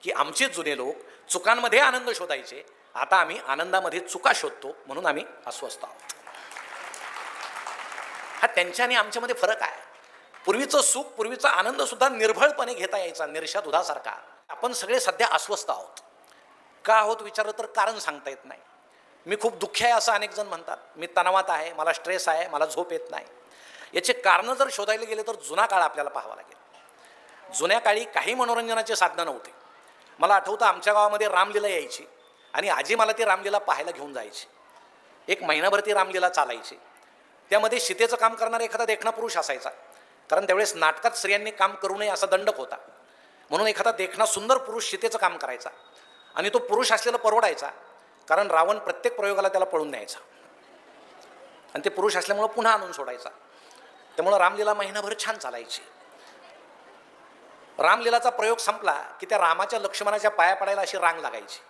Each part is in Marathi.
की आमचे जुने लोक चुकांमध्ये आनंद शोधायचे, आता आम्ही आनंदामध्ये चुका शोधतो, म्हणून आम्ही अस्वस्थ आहोत. हा त्यांच्या आणि आमच्यामध्ये फरक आहे. पूर्वीचं सुख, पूर्वीचा आनंद सुद्धा निर्भळपणे घेता यायचा, निरशा दुधासारखा. आपण सगळे सध्या अस्वस्थ आहोत. का आहोत विचारलं तर कारण सांगता येत नाही. मी खूप दुःखी आहे असं अनेक जण म्हणतात. मी तणावात आहे, मला स्ट्रेस आहे, मला झोप येत नाही. याचे कारणं जर शोधायला गेले तर जुना काळ आपल्याला पाहावा लागेल. जुन्या काळी काही मनोरंजनाचे साधनं नव्हते. मला आठवतं आमच्या गावामध्ये रामलीला यायची आणि आजी मला ती रामलीला पाहायला घेऊन जायची. एक महिनाभर ती रामलीला चालायची. त्यामध्ये सीतेचं काम करणारा एखादा देखणा पुरुष असायचा, कारण त्यावेळेस नाटकात स्त्रियांनी काम करू नये असा दंडक होता. म्हणून एखादा देखणा सुंदर पुरुष सीतेचं काम करायचा आणि तो पुरुष असलेला परवडायचा, कारण रावण प्रत्येक प्रयोगाला त्याला पळून न्यायचा आणि ते पुरुष असल्यामुळं पुन्हा आणून सोडायचा. त्यामुळं रामलीला महिनाभर छान चालायची. रामलीलाचा प्रयोग संपला की त्या रामाच्या लक्ष्मणाच्या पाया पडायला अशी रांग लागायची.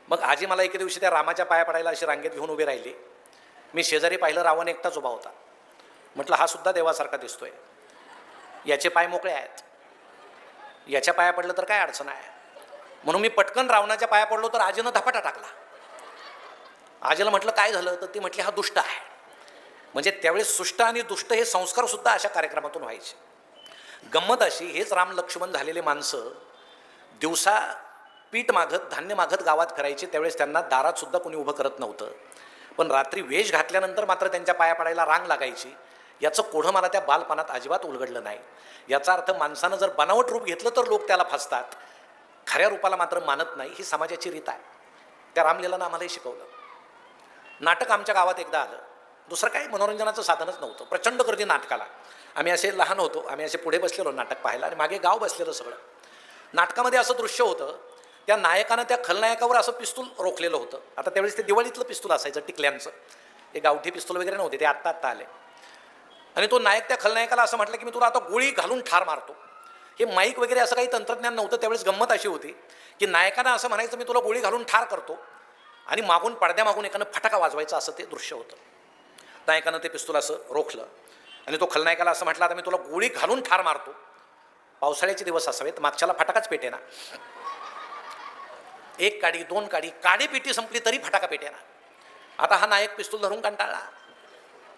मग आजी मला एके दिवशी त्या रामाच्या पाया पडायला अशी रांगेत घेऊन उभी राहिली. मी शेजारी पाहिलं, रावण एकटाच उभा होता. म्हटलं हा सुद्धा देवासारखा दिसतोय, याचे पाय मोकळे आहेत, याच्या पाया पडलं तर काय अडचण आहे. म्हणून मी पटकन रावणाच्या पाया पडलो तर आजीनं धपाटा टाकला. आजीला म्हटलं काय झालं, तर ती म्हटली हा दुष्ट आहे. म्हणजे त्यावेळेस सुष्ट आणि दुष्ट हे संस्कार सुद्धा अशा कार्यक्रमातून व्हायचे. गंमत अशी, हेच राम लक्ष्मण झालेले माणसं दिवसा पीठ मागत, धान्य मागत गावात फिरायचे. त्यावेळेस त्यांना दारात सुद्धा कोणी उभं करत नव्हतं, पण रात्री वेश घातल्यानंतर मात्र त्यांच्या पाया पडायला रांग लागायची. याचं कोढं मला त्या बालपणात अजिबात उलगडलं नाही. याचा अर्थ माणसानं जर बनावट रूप घेतलं तर लोक त्याला फसतात, खऱ्या रूपाला मात्र मानत नाही. ही समाजाची रीत आहे. त्या रामलीलानं आम्हालाही शिकवलं. नाटक आमच्या गावात एकदा आलं. दुसरं काही मनोरंजनाचं साधनच नव्हतं. प्रचंड गर्दी नाटकाला. आम्ही असे लहान होतो, आम्ही असे पुढे बसलेलो नाटक पाहायला आणि मागे गाव बसलेलं सगळं. नाटकामध्ये असं दृश्य होतं, त्या नायकानं त्या खलनायकावर असं पिस्तूल रोखलेलं होतं. आता त्यावेळेस ते दिवाळीतलं पिस्तूल असायचं, टिकल्यांचं. हे गावठी पिस्तूल वगैरे नव्हते, ते आत्ता आले. आणि तो नायक त्या खलनायकाला असं म्हटलं की मी तुला आता गोळी घालून ठार मारतो. हे माईक वगैरे असं काही तंत्रज्ञान नव्हतं त्यावेळेस. गंमत अशी होती की नायकानं असं म्हणायचं मी तुला गोळी घालून ठार करतो, आणि मागून पडद्यामागून एकानं फटाका वाजवायचा, असं ते दृश्य होतं. नायकानं ते पिस्तूल असं रोखलं आणि तो खलनायकाला असं म्हटलं आता मी तुला गोळी घालून ठार मारतो. पावसाळ्याचे दिवस असावेत, मागच्याला फटाकाच पेटेना. एक काडी, दोन काडी, काडीपेटी संपली तरी फटाका पेटेना. आता हा नायक पिस्तूल धरून कंटाळला.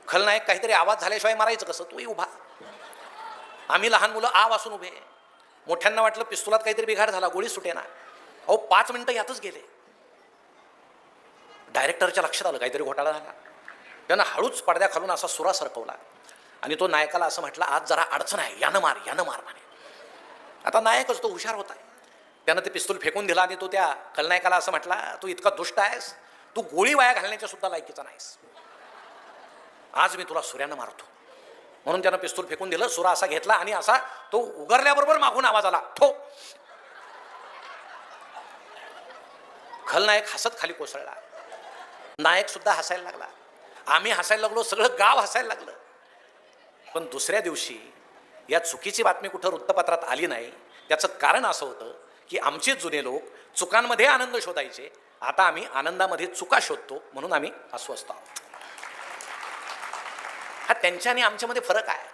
खलनायक काहीतरी आवाज झाल्याशिवाय मारायचं कसं, तोही उभा. आम्ही लहान मुलं आ वासून उभे. मोठ्यांना वाटलं पिस्तुलात काहीतरी बिघाड झाला, गोळी सुटेना. अहो 5 मिनिटं यातच गेले. डायरेक्टरच्या लक्षात आलं काहीतरी घोटाळा झाला. त्यानं हळूच पडद्या खालून असा सुरा सरकवला आणि तो नायकाला असं म्हटलं आज जरा अडचण आहे, यानं मार म्हणे. आता नायकच तो हुशार होता. त्यानं ते पिस्तूल फेकून दिला आणि तो त्या खलनायकाला असं म्हटला तू इतका दुष्ट आहेस, तू गोळी वाया घालण्याच्या सुद्धा लायकीचा नाहीस, आज मी तुला सुऱ्यानं मारतो. म्हणून त्यानं पिस्तूल फेकून दिलं. सुरा असा घेतला आणि असा तो उगारल्याबरोबर मागून आवाज आला ठो. खलनायक हसत खाली कोसळला. नायक सुद्धा हसायला लागला. आम्ही हसायला लागलो, सगळं गाव हसायला लागलं. पण दुसऱ्या दिवशी या चुकीची बातमी कुठं वृत्तपत्रात आली नाही. त्याचं कारण असं होतं की आमचे जुने लोक चुकांमध्ये आनंद शोधायचे, आता आम्ही आनंदामध्ये चुका शोधतो, म्हणून आम्ही अस्वस्थ आहोत. हा त्यांच्या आणि आमच्यामध्ये फरक आहे.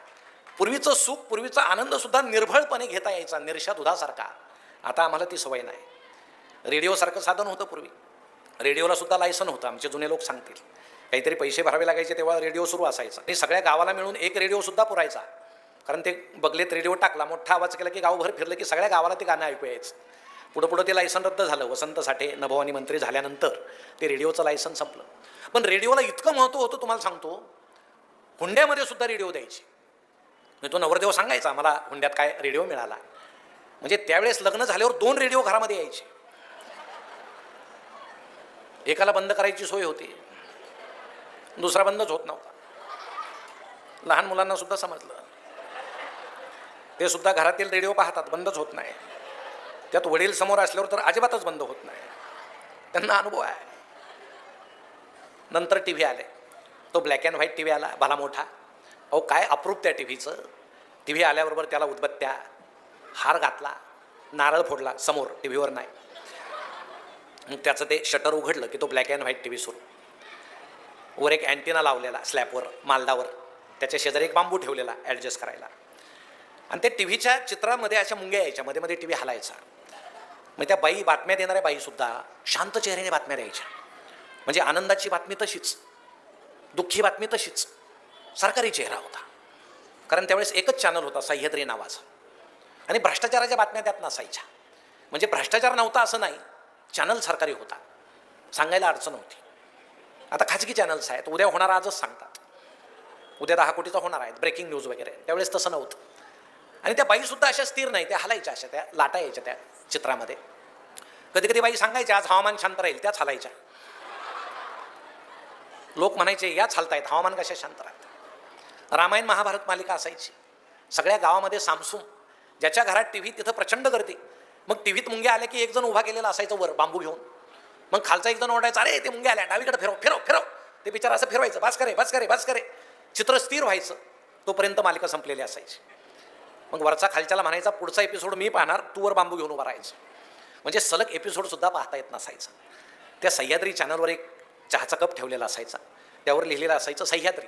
पूर्वीचं सुख, पूर्वीचा आनंद सुद्धा निर्भळपणे घेता यायचा, निरशा दुधासारखा. आता आम्हाला ती सवय नाही. रेडिओसारखं साधन होतं पूर्वी. रेडिओला सुद्धा लायसन होतं, आमचे जुने लोक सांगतील. काहीतरी पैसे भरावे लागायचे तेव्हा रेडिओ सुरू असायचा. आणि सगळ्या गावाला मिळून एक रेडिओ सुद्धा पुरायचा, कारण ते बगलेत रेडिओ टाकला, मोठा आवाज केला की गावभर फिरलं की सगळ्या गावाला ते गाणं ऐकू यायचं. पुढं ते लायसन रद्द झालं. वसंत साठे नभोवानी मंत्री झाल्यानंतर ते रेडिओचं लायसन संपलं. पण रेडिओला इतकं महत्त्व होतं, तुम्हाला सांगतो, हुंड्यामध्ये सुद्धा रेडिओ द्यायची. तो नवरदेव सांगायचा मला हुंड्यात काय रेडिओ मिळाला. म्हणजे त्यावेळेस लग्न झाल्यावर 2 रेडिओ घरामध्ये यायचे. एकाला बंद करायची सोय होती, दुसरा बंदच होत नव्हता. लहान मुलांना सुद्धा समजलं. ते सुद्धा घरातील रेडिओ पाहतात, बंदच होत नाही. त्यात वडील समोर असल्यावर तर अजिबातच बंद होत नाही. त्यांना अनुभव आहे. नंतर टी व्ही आले. तो black and white T V आला, भला मोठा. अहो काय अप्रूप त्या टी व्हीचं. टी व्ही आल्याबरोबर त्याला उदबत्त्या, हार घातला, नारळ फोडला समोर, टी व्हीवर नाही. मग त्याचं ते शटर उघडलं की तो black and white T V सुरू. वर एक अँटिना लावलेला स्लॅबवर, मालदावर. त्याच्या शेजारी एक बांबू ठेवलेला ॲडजस्ट करायला. आणि त्या टी व्हीच्या चित्रामध्ये अशा मुंग्या यायच्या, मध्ये टी व्ही हलायचा. मग त्या बाई, बातम्या देणाऱ्या बाईसुद्धा शांत चेहऱ्याने बातम्या द्यायच्या. म्हणजे आनंदाची बातमी तशीच, दुःखी बातमी तशीच, सरकारी चेहरा होता. कारण त्यावेळेस एकच चॅनल होता सह्याद्री नावाचा, आणि भ्रष्टाचाराच्या बातम्या त्यात नसायच्या. म्हणजे भ्रष्टाचार नव्हता असं नाही, चॅनल सरकारी होता, सांगायला अडचण होती. आता खाजगी चॅनल्स आहेत, उद्या होणार आजच सांगतात, उद्या 10 कोटीचा होणार आहेत, ब्रेकिंग न्यूज वगैरे. त्यावेळेस तसं नव्हतं. आणि त्या बाईसुद्धा अशा स्थिर नाही, त्या हलायच्या, अशा त्या लाटा यायच्या त्या चित्रामध्ये. कधी कधी बाई सांगायच्या आज हवामान शांत राहील, त्याच हलायच्या. लोक म्हणायचे याच हलतायत, हवामान कशा शांत राहतं. रामायण महाभारत मालिका असायची, सगळ्या गावामध्ये सामसूम, ज्याच्या घरात टीव्ही तिथं प्रचंड गर्दी. मग टीव्हीत मुंग्या आल्या की एक जण उभा केलेला असायचं वर बांबू घेऊन. मग खालचा एक जण ओरडायचा, अरे ते मुंग्या आल्या, डावीकडे फिरव फिरव फिरव. ते बिचारा असं फिरवायचं, बस करे बस करे बस करे. चित्र स्थिर व्हायचं, तोपर्यंत मालिका संपलेली असायची. मग वरचा खालच्याला म्हणायचा पुढचा एपिसोड मी पाहणार, तू वर बांबू घेऊन उभा राहायचं. म्हणजे सलग एपिसोडसुद्धा पाहता येत नसायचा. त्या सह्याद्री चॅनलवर एक चहाचा कप ठेवलेला असायचा, त्यावर लिहिलेलं असायचं सह्याद्री.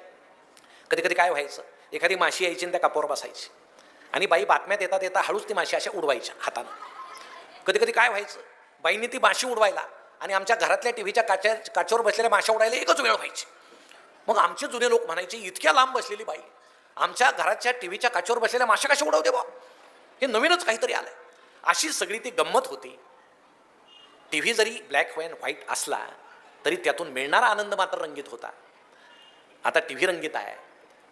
कधी कधी काय व्हायचं, एखादी माशी यायची आणि त्या कपावर बसायची, आणि बाई बातम्या देता देता हळूच ती माशी अशा उडवायच्या हातानं. कधी कधी काय व्हायचं, बाईंनी ती माशी उडवायला आणि आमच्या घरातल्या टीव्हीच्या काचेवर बसलेल्या माशा उडायला एकच वेळ व्हायची. मग आमचे जुने लोक म्हणायचे इतक्या लांब बसलेली बाई आमच्या घराच्या टीव्हीच्या काचेवर बसलेल्या माशा कशा उडवते बा, हे नवीनच काहीतरी आलंय. अशी सगळी ती गंमत होती. टीव्ही जरी ब्लॅक अँड व्हाईट असला तरी त्यातून मिळणारा आनंद मात्र रंगीत होता. आता टीव्ही रंगीत आहे,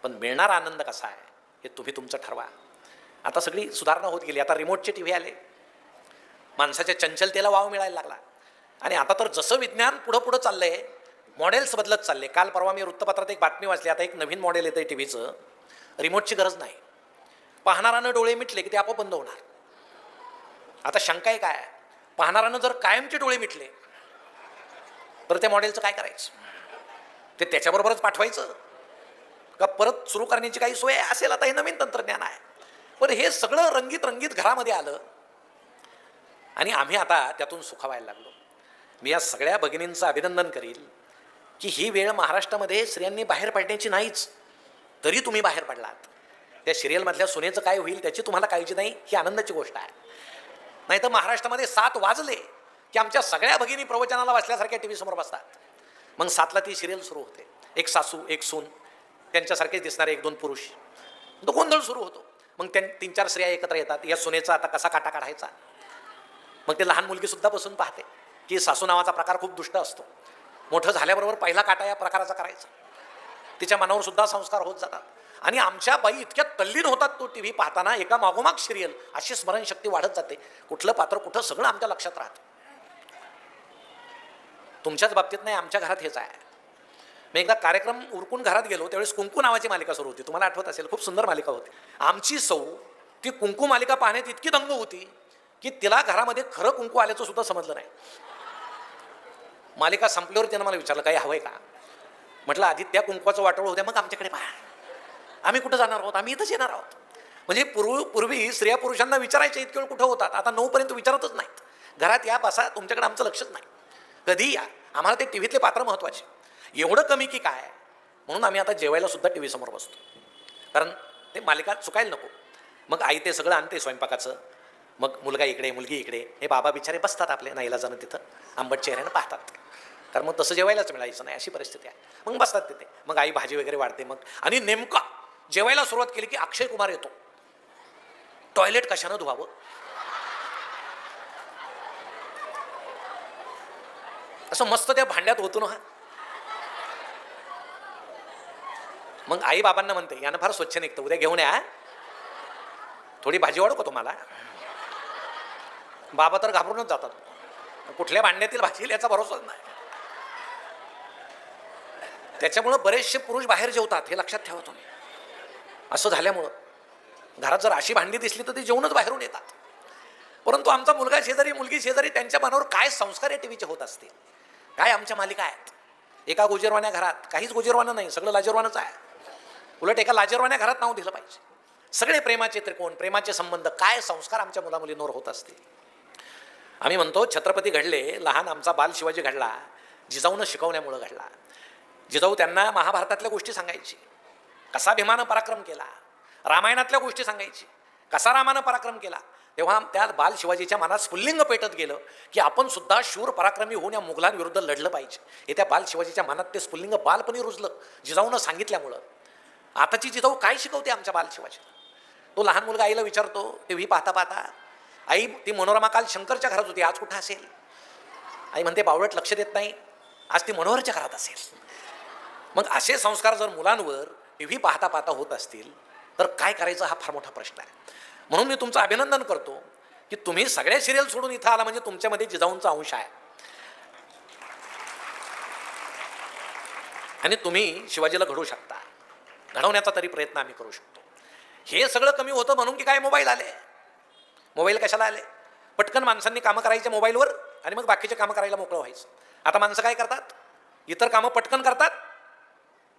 पण मिळणारा आनंद कसा आहे हे तुम्ही तुमचं ठरवा. आता सगळी सुधारणा होत गेली. आता रिमोटचे टीव्ही आले, माणसाच्या चंचलतेला वाव मिळायला लागला. आणि आता तर जसं विज्ञान पुढं पुढं चाललंय, मॉडेल्स बदलत चालले. काल परवा मी वृत्तपत्रात एक बातमी वाचली, आता एक नवीन मॉडेल येतं टीव्हीचं, रिमोटची गरज नाही, पाहणारानं डोळे मिटले की ते आपोआप बंद होणार. आता शंका आहे काय, पाहणारानं जर कायमचे डोळे मिटले तर त्या मॉडेलचं काय करायचं, ते त्याच्याबरोबरच पाठवायचं का परत सुरू करण्याची काही सोय असेल. आता हे नवीन तंत्रज्ञान आहे. पण हे सगळं रंगीत रंगीत घरामध्ये आलं आणि आम्ही आता त्यातून सुखावायला लागलो. मी या सगळ्या भगिनींचं अभिनंदन करील की ही वेळ महाराष्ट्रामध्ये स्त्रियांनी बाहेर पडण्याची नाहीच, तरी तुम्ही बाहेर पडलात. त्या सिरियलमधल्या सुनेचं काय होईल त्याची तुम्हाला काळजी नाही, ही आनंदाची गोष्ट आहे. नाही तर महाराष्ट्रामध्ये 7 वाजले की आमच्या सगळ्या भगिनी प्रवचनाला बसल्यासारख्या टी व्ही समोर बसतात. मग 7ला ती सिरियल सुरू होते, एक सासू एक सून, त्यांच्यासारखेच दिसणारे 1-2 पुरुष, तो गोंधळ सुरू होतो. मग 3-4 स्त्रिया एकत्र येतात, या सुनेचा आता कसा काटा काढायचा. मग ते लहान मुलगीसुद्धा बसून पाहते की सासू नावाचा प्रकार खूप दुष्ट असतो, मोठं झाल्याबरोबर पहिला काटा या प्रकाराचा करायचा. तिच्या मनावर सुद्धा संस्कार होत जातात. आणि आमच्या बाई इतक्या तल्लीन होतात तो टी व्ही पाहताना, एका मागोमाग सिरियल, अशी स्मरणशक्ती वाढत जाते. कुठलं पात्र कुठं सगळं आमच्या लक्षात राहतं. तुमच्याच बाबतीत नाही, आमच्या घरात हेच आहे. मी एकदा कार्यक्रम उरकून घरात गेलो, त्यावेळेस कुंकू नावाची मालिका सुरू होती, तुम्हाला आठवत असेल, खूप सुंदर मालिका होती. आमची सौ ती कुंकू मालिका पाहण्यात इतकी दंग होती की तिला घरामध्ये खरं कुंकू आल्याचं सुद्धा समजलं नाही. मालिका संपल्यावर त्यानं मला विचारलं काही हवंय का. म्हटलं आधी त्या कुंकवाचं वाटोळ होत्या, मग आमच्याकडे पहा. आम्ही कुठं जाणार आहोत, आम्ही इथंच येणार आहोत. म्हणजे पूर्वी स्त्रिया पुरुषांना विचारायच्या इतके वेळ कुठं होतात, आता 9पर्यंत विचारतच नाहीत. घरात या बसा, तुमच्याकडे आमचं लक्षच नाही, कधी या, आम्हाला ते टी व्हीतले पात्र महत्त्वाचे. एवढं कमी की काय, म्हणून आम्ही आता जेवायला सुद्धा टी व्ही समोर बसतो, कारण ते मालिका चुकायला नको. मग आई ते सगळं आणते स्वयंपाकाचं, मग मुलगा इकडे मुलगी इकडे, हे बाबा बिचारे बसतात आपले नाईलाजानं तिथं, आंबट चेहऱ्यानं पाहतात, कारण मग तसं जेवायलाच मिळायचं नाही अशी परिस्थिती आहे. मग बसतात तिथे, मग आई भाजी वगैरे वाढते. मग आणि नेमका जेवायला सुरुवात केली की अक्षय कुमार येतो. टॉयलेट कशानं धुवावं, असं मस्त त्या भांड्यात होतो ना. मग आई बाबांना म्हणते यानं फार स्वच्छ निघतं, उद्या घेऊन या, थोडी भाजी वाढू का तुम्हाला. बाबा तर घाबरूनच जातात, कुठल्या भांड्यातील भाजी याचा भरोसाच नाही. त्याच्यामुळं बरेचसे पुरुष बाहेर जेवतात, हे लक्षात ठेवा तुम्ही. असं झाल्यामुळं घरात जर अशी भांडी दिसली तर ती जेवणच बाहेरून येतात. परंतु आमचा मुलगा शेजारी मुलगी शेजारी, त्यांच्या मनावर काय संस्कार या टीव्हीचे होत असतील, काय आमच्या मालिका आहेत. एका गोजीरवाण्या घरात काहीच गोजीरवानं नाही, सगळं लाजीरवानंच आहे. उलट एका लाजीरवाण्या घरात नाव दिलं पाहिजे. सगळे प्रेमाचे त्रिकोण, प्रेमाचे संबंध, काय संस्कार आमच्या मुलामुलींवर होत असतील. आम्ही म्हणतो छत्रपती घडले, लहान आमचा बाल शिवाजी घडला जिजाऊनं शिकवण्यामुळं घडला. जिजाऊ त्यांना महाभारतातल्या गोष्टी सांगायची, कसा भीमानं पराक्रम केला. रामायणातल्या गोष्टी सांगायची, कसा रामानं पराक्रम केला. तेव्हा त्या बाल शिवाजीच्या मनात स्फुल्लिंग पेटत गेलं की आपण सुद्धा शूर पराक्रमी होऊन या मुघलांविरुद्ध लढलं पाहिजे. हे त्या बाल शिवाजीच्या मनात ते स्फुल्लिंग बालपणी रुजलं जिजाऊनं सांगितल्यामुळं. आताची जिजाऊ काय शिकवते आमच्या बाल शिवाजीला? तो लहान मुलगा आईला विचारतो, ते व्ही पाहता पाहता, आई ती मनोरमा काल शंकरच्या घरात होती, आज कुठं असेल? आई म्हणते बावळट लक्ष देत नाही, आज ती मनोहरच्या घरात असेल. मग असे संस्कार जर मुलांवर टी व्ही पाहता पाहता होत असतील तर काय करायचं हा फार मोठा प्रश्न आहे. म्हणून मी तुमचं अभिनंदन करतो की तुम्ही सगळ्या सिरियल सोडून इथं आला म्हणजे तुमच्यामध्ये जिजाऊंचा अंश आहे आणि तुम्ही शिवाजीला घडवू शकता. घडवण्याचा तरी प्रयत्न आम्ही करू शकतो. हे सगळं कमी होतं म्हणून की काय मोबाईल आले. मोबाईल कशाला आले? पटकन माणसांनी कामं करायचे मोबाईलवर आणि मग बाकीचे कामं करायला मोकळं व्हायचं. आता माणसं काय करतात? इतर कामं पटकन करतात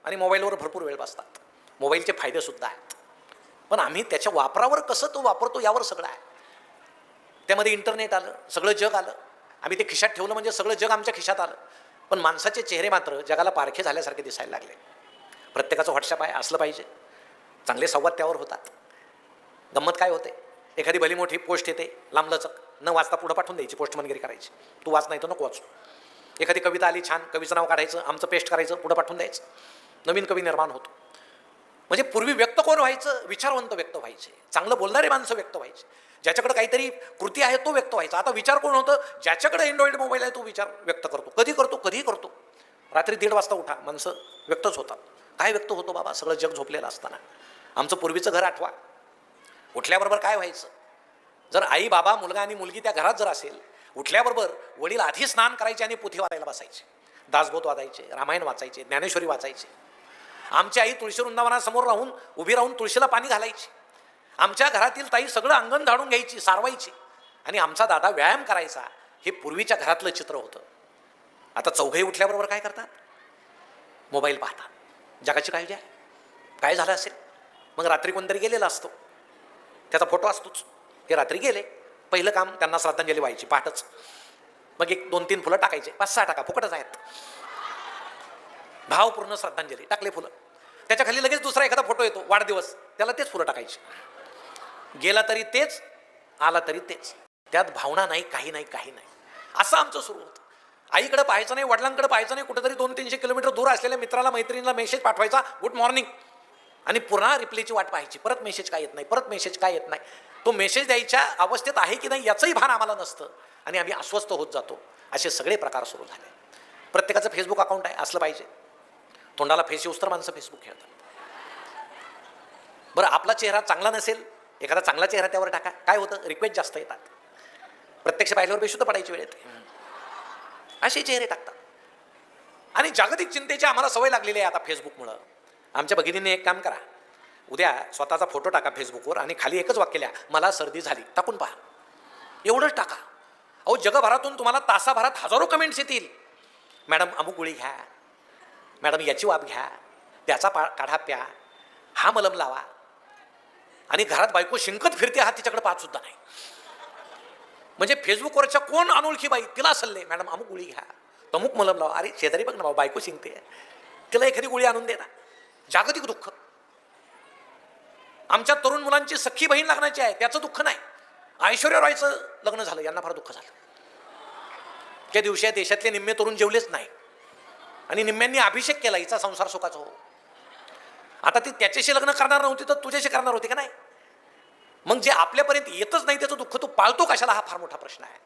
आणि मोबाईलवर भरपूर वेळ बसतात. मोबाईलचे फायदे सुद्धा आहेत, पण आम्ही त्याच्या वापरावर कसं तो वापरतो यावर सगळं आहे. त्यामध्ये इंटरनेट आलं, सगळं जग आलं. आम्ही ते खिशात ठेवलं म्हणजे सगळं जग आमच्या खिशात आलं. पण माणसाचे चेहरे मात्र जगाला पारखे झाल्यासारखे दिसायला लागले. प्रत्येकाचं व्हॉट्सअप आहे, असलं पाहिजे. चांगले संवाद त्यावर होतात. गंमत काय होते, एखादी भली मोठी पोस्ट येते लांबलचक, न वाचता पुढं पाठवून द्यायची, पोस्टमनगिरी करायची. तू वाच नाही तर नको वाचू. एखादी कविता आली छान, कवीचं नाव काढायचं, आमचं पेस्ट करायचं, पुढं पाठवून द्यायचं. नवीन कवी निर्माण होतो. म्हणजे पूर्वी व्यक्त कोण व्हायचं? विचारवंत व्यक्त व्हायचे, चांगलं बोलणारे माणसं व्यक्त व्हायचे, ज्याच्याकडे काहीतरी कृती आहे तो व्यक्त व्हायचा. आता विचार कोण होतं? ज्याच्याकडे अँड्रॉइड मोबाईल आहे तो विचार व्यक्त करतो. कधीही करतो. रात्री 1:30 वाजता उठा, माणसं व्यक्तच होतात. काय व्यक्त होतो बाबा? सगळं जग झोपलेलं असताना. आमचं पूर्वीचं घर आठवा. उठल्याबरोबर काय व्हायचं? जर आई बाबा मुलगा आणि मुलगी त्या घरात जर असेल, उठल्याबरोबर वडील आधी स्नान करायचे आणि पोथी वाचायला बसायचे, दासबोध वाचायचे, रामायण वाचायचे, ज्ञानेश्वरी वाचायचे. आमची आई तुळशी वृंदावनासमोर उभी राहून तुळशीला पाणी घालायची. आमच्या घरातील ताई सगळं अंगण झाडून घ्यायची, सारवायची आणि आमचा दादा व्यायाम करायचा. हे पूर्वीच्या घरातलं चित्र होतं. आता चौघे उठल्याबरोबर काय करतात? मोबाईल पाहतात. जगाची काळजी आहे, काय झालं असेल? मग रात्री कोणतरी गेलेला असतो, त्याचा फोटो असतोच. हे रात्री गेले, पहिलं काम त्यांना श्रद्धांजली व्हायची पहाटच. मग 1-2-3 फुलं टाकायचे, 5-6 टाका, फुकटच आहेत. भावपूर्ण श्रद्धांजली, टाकले फुलं. त्याच्या खाली लगेच दुसरा एखादा फोटो येतो, वाढदिवस, त्याला तेच फुलं टाकायचे. गेला तरी तेच, आला तरी तेच. त्यात भावना नाही, काही नाही. असं आमचं सुरू होतं. आईकडे पाहायचं नाही, वडिलांकडे पाहायचं नाही. कुठेतरी 200-300 किलोमीटर दूर असलेल्या मित्राला मैत्रिणीला मेसेज पाठवायचा, गुड मॉर्निंग, आणि पुन्हा रिप्लायची वाट पाहायची. परत मेसेज काय येत नाही. तो मेसेज द्यायच्या अवस्थेत आहे की नाही याचंही भान आम्हाला नसतं आणि आम्ही अस्वस्थ होत जातो. असे सगळे प्रकार सुरू झाले. प्रत्येकाचं फेसबुक अकाउंट आहे, असलं पाहिजे. तोंडाला फेस येऊस तर माणसं फेसबुक खेळतात. बरं, आपला चेहरा चांगला नसेल, एखादा चांगला चेहरा त्यावर टाका, काय होतं? रिक्वेस्ट जास्त येतात. प्रत्यक्ष पाहिल्यावर बेशुद्ध पडायची वेळ येते. असे चेहरे टाकतात. आणि जागतिक चिंतेची आम्हाला सवय लागलेली आहे आता फेसबुकमुळं. आमच्या भगिनीने एक काम करा, उद्या स्वतःचा फोटो टाका फेसबुकवर आणि खाली एकच वाक्य लिहा, मला सर्दी झाली, टाकून पहा. एवढंच टाका. अहो, जगभरातून तुम्हाला तासाभरात हजारो कमेंट्स येतील. मॅडम अमुक गोळी घ्या, मॅडम याची वाफ घ्या, त्याचा काढा प्या, हा मलम लावा. आणि घरात बायको शिंकत फिरते, हा तिच्याकडे पाहत सुद्धा नाही. म्हणजे फेसबुकवरच्या कोण अनोळखी बाई, तिला सल्ले, मॅडम अमुक गोळी घ्या, तमुक मलम लावा. अरे शेजारी बघ ना बाबा, बायको शिंकते, तिला एखादी गोळी आणून दे ना. जागतिक दुःख. आमच्या तरुण मुलांची सख्खी बहीण लग्नाची आहे, त्याचं दुःख नाही. ऐश्वर्या रॉयचं लग्न झालं, यांना फार दुःख झालं. त्या दिवशी देशातले निम्मे तरुण जेवलेच नाही आणि निम्म्यांनी अभिषेक केला, हिचा संसार सुखाचा हो. आता ती त्याच्याशी लग्न करणार नव्हती तर तुझ्याशी करणार होती का नाही? मग जे आपल्यापर्यंत येतच नाही त्याचं दुःख तू पाळतो कशाला, हा फार मोठा प्रश्न आहे.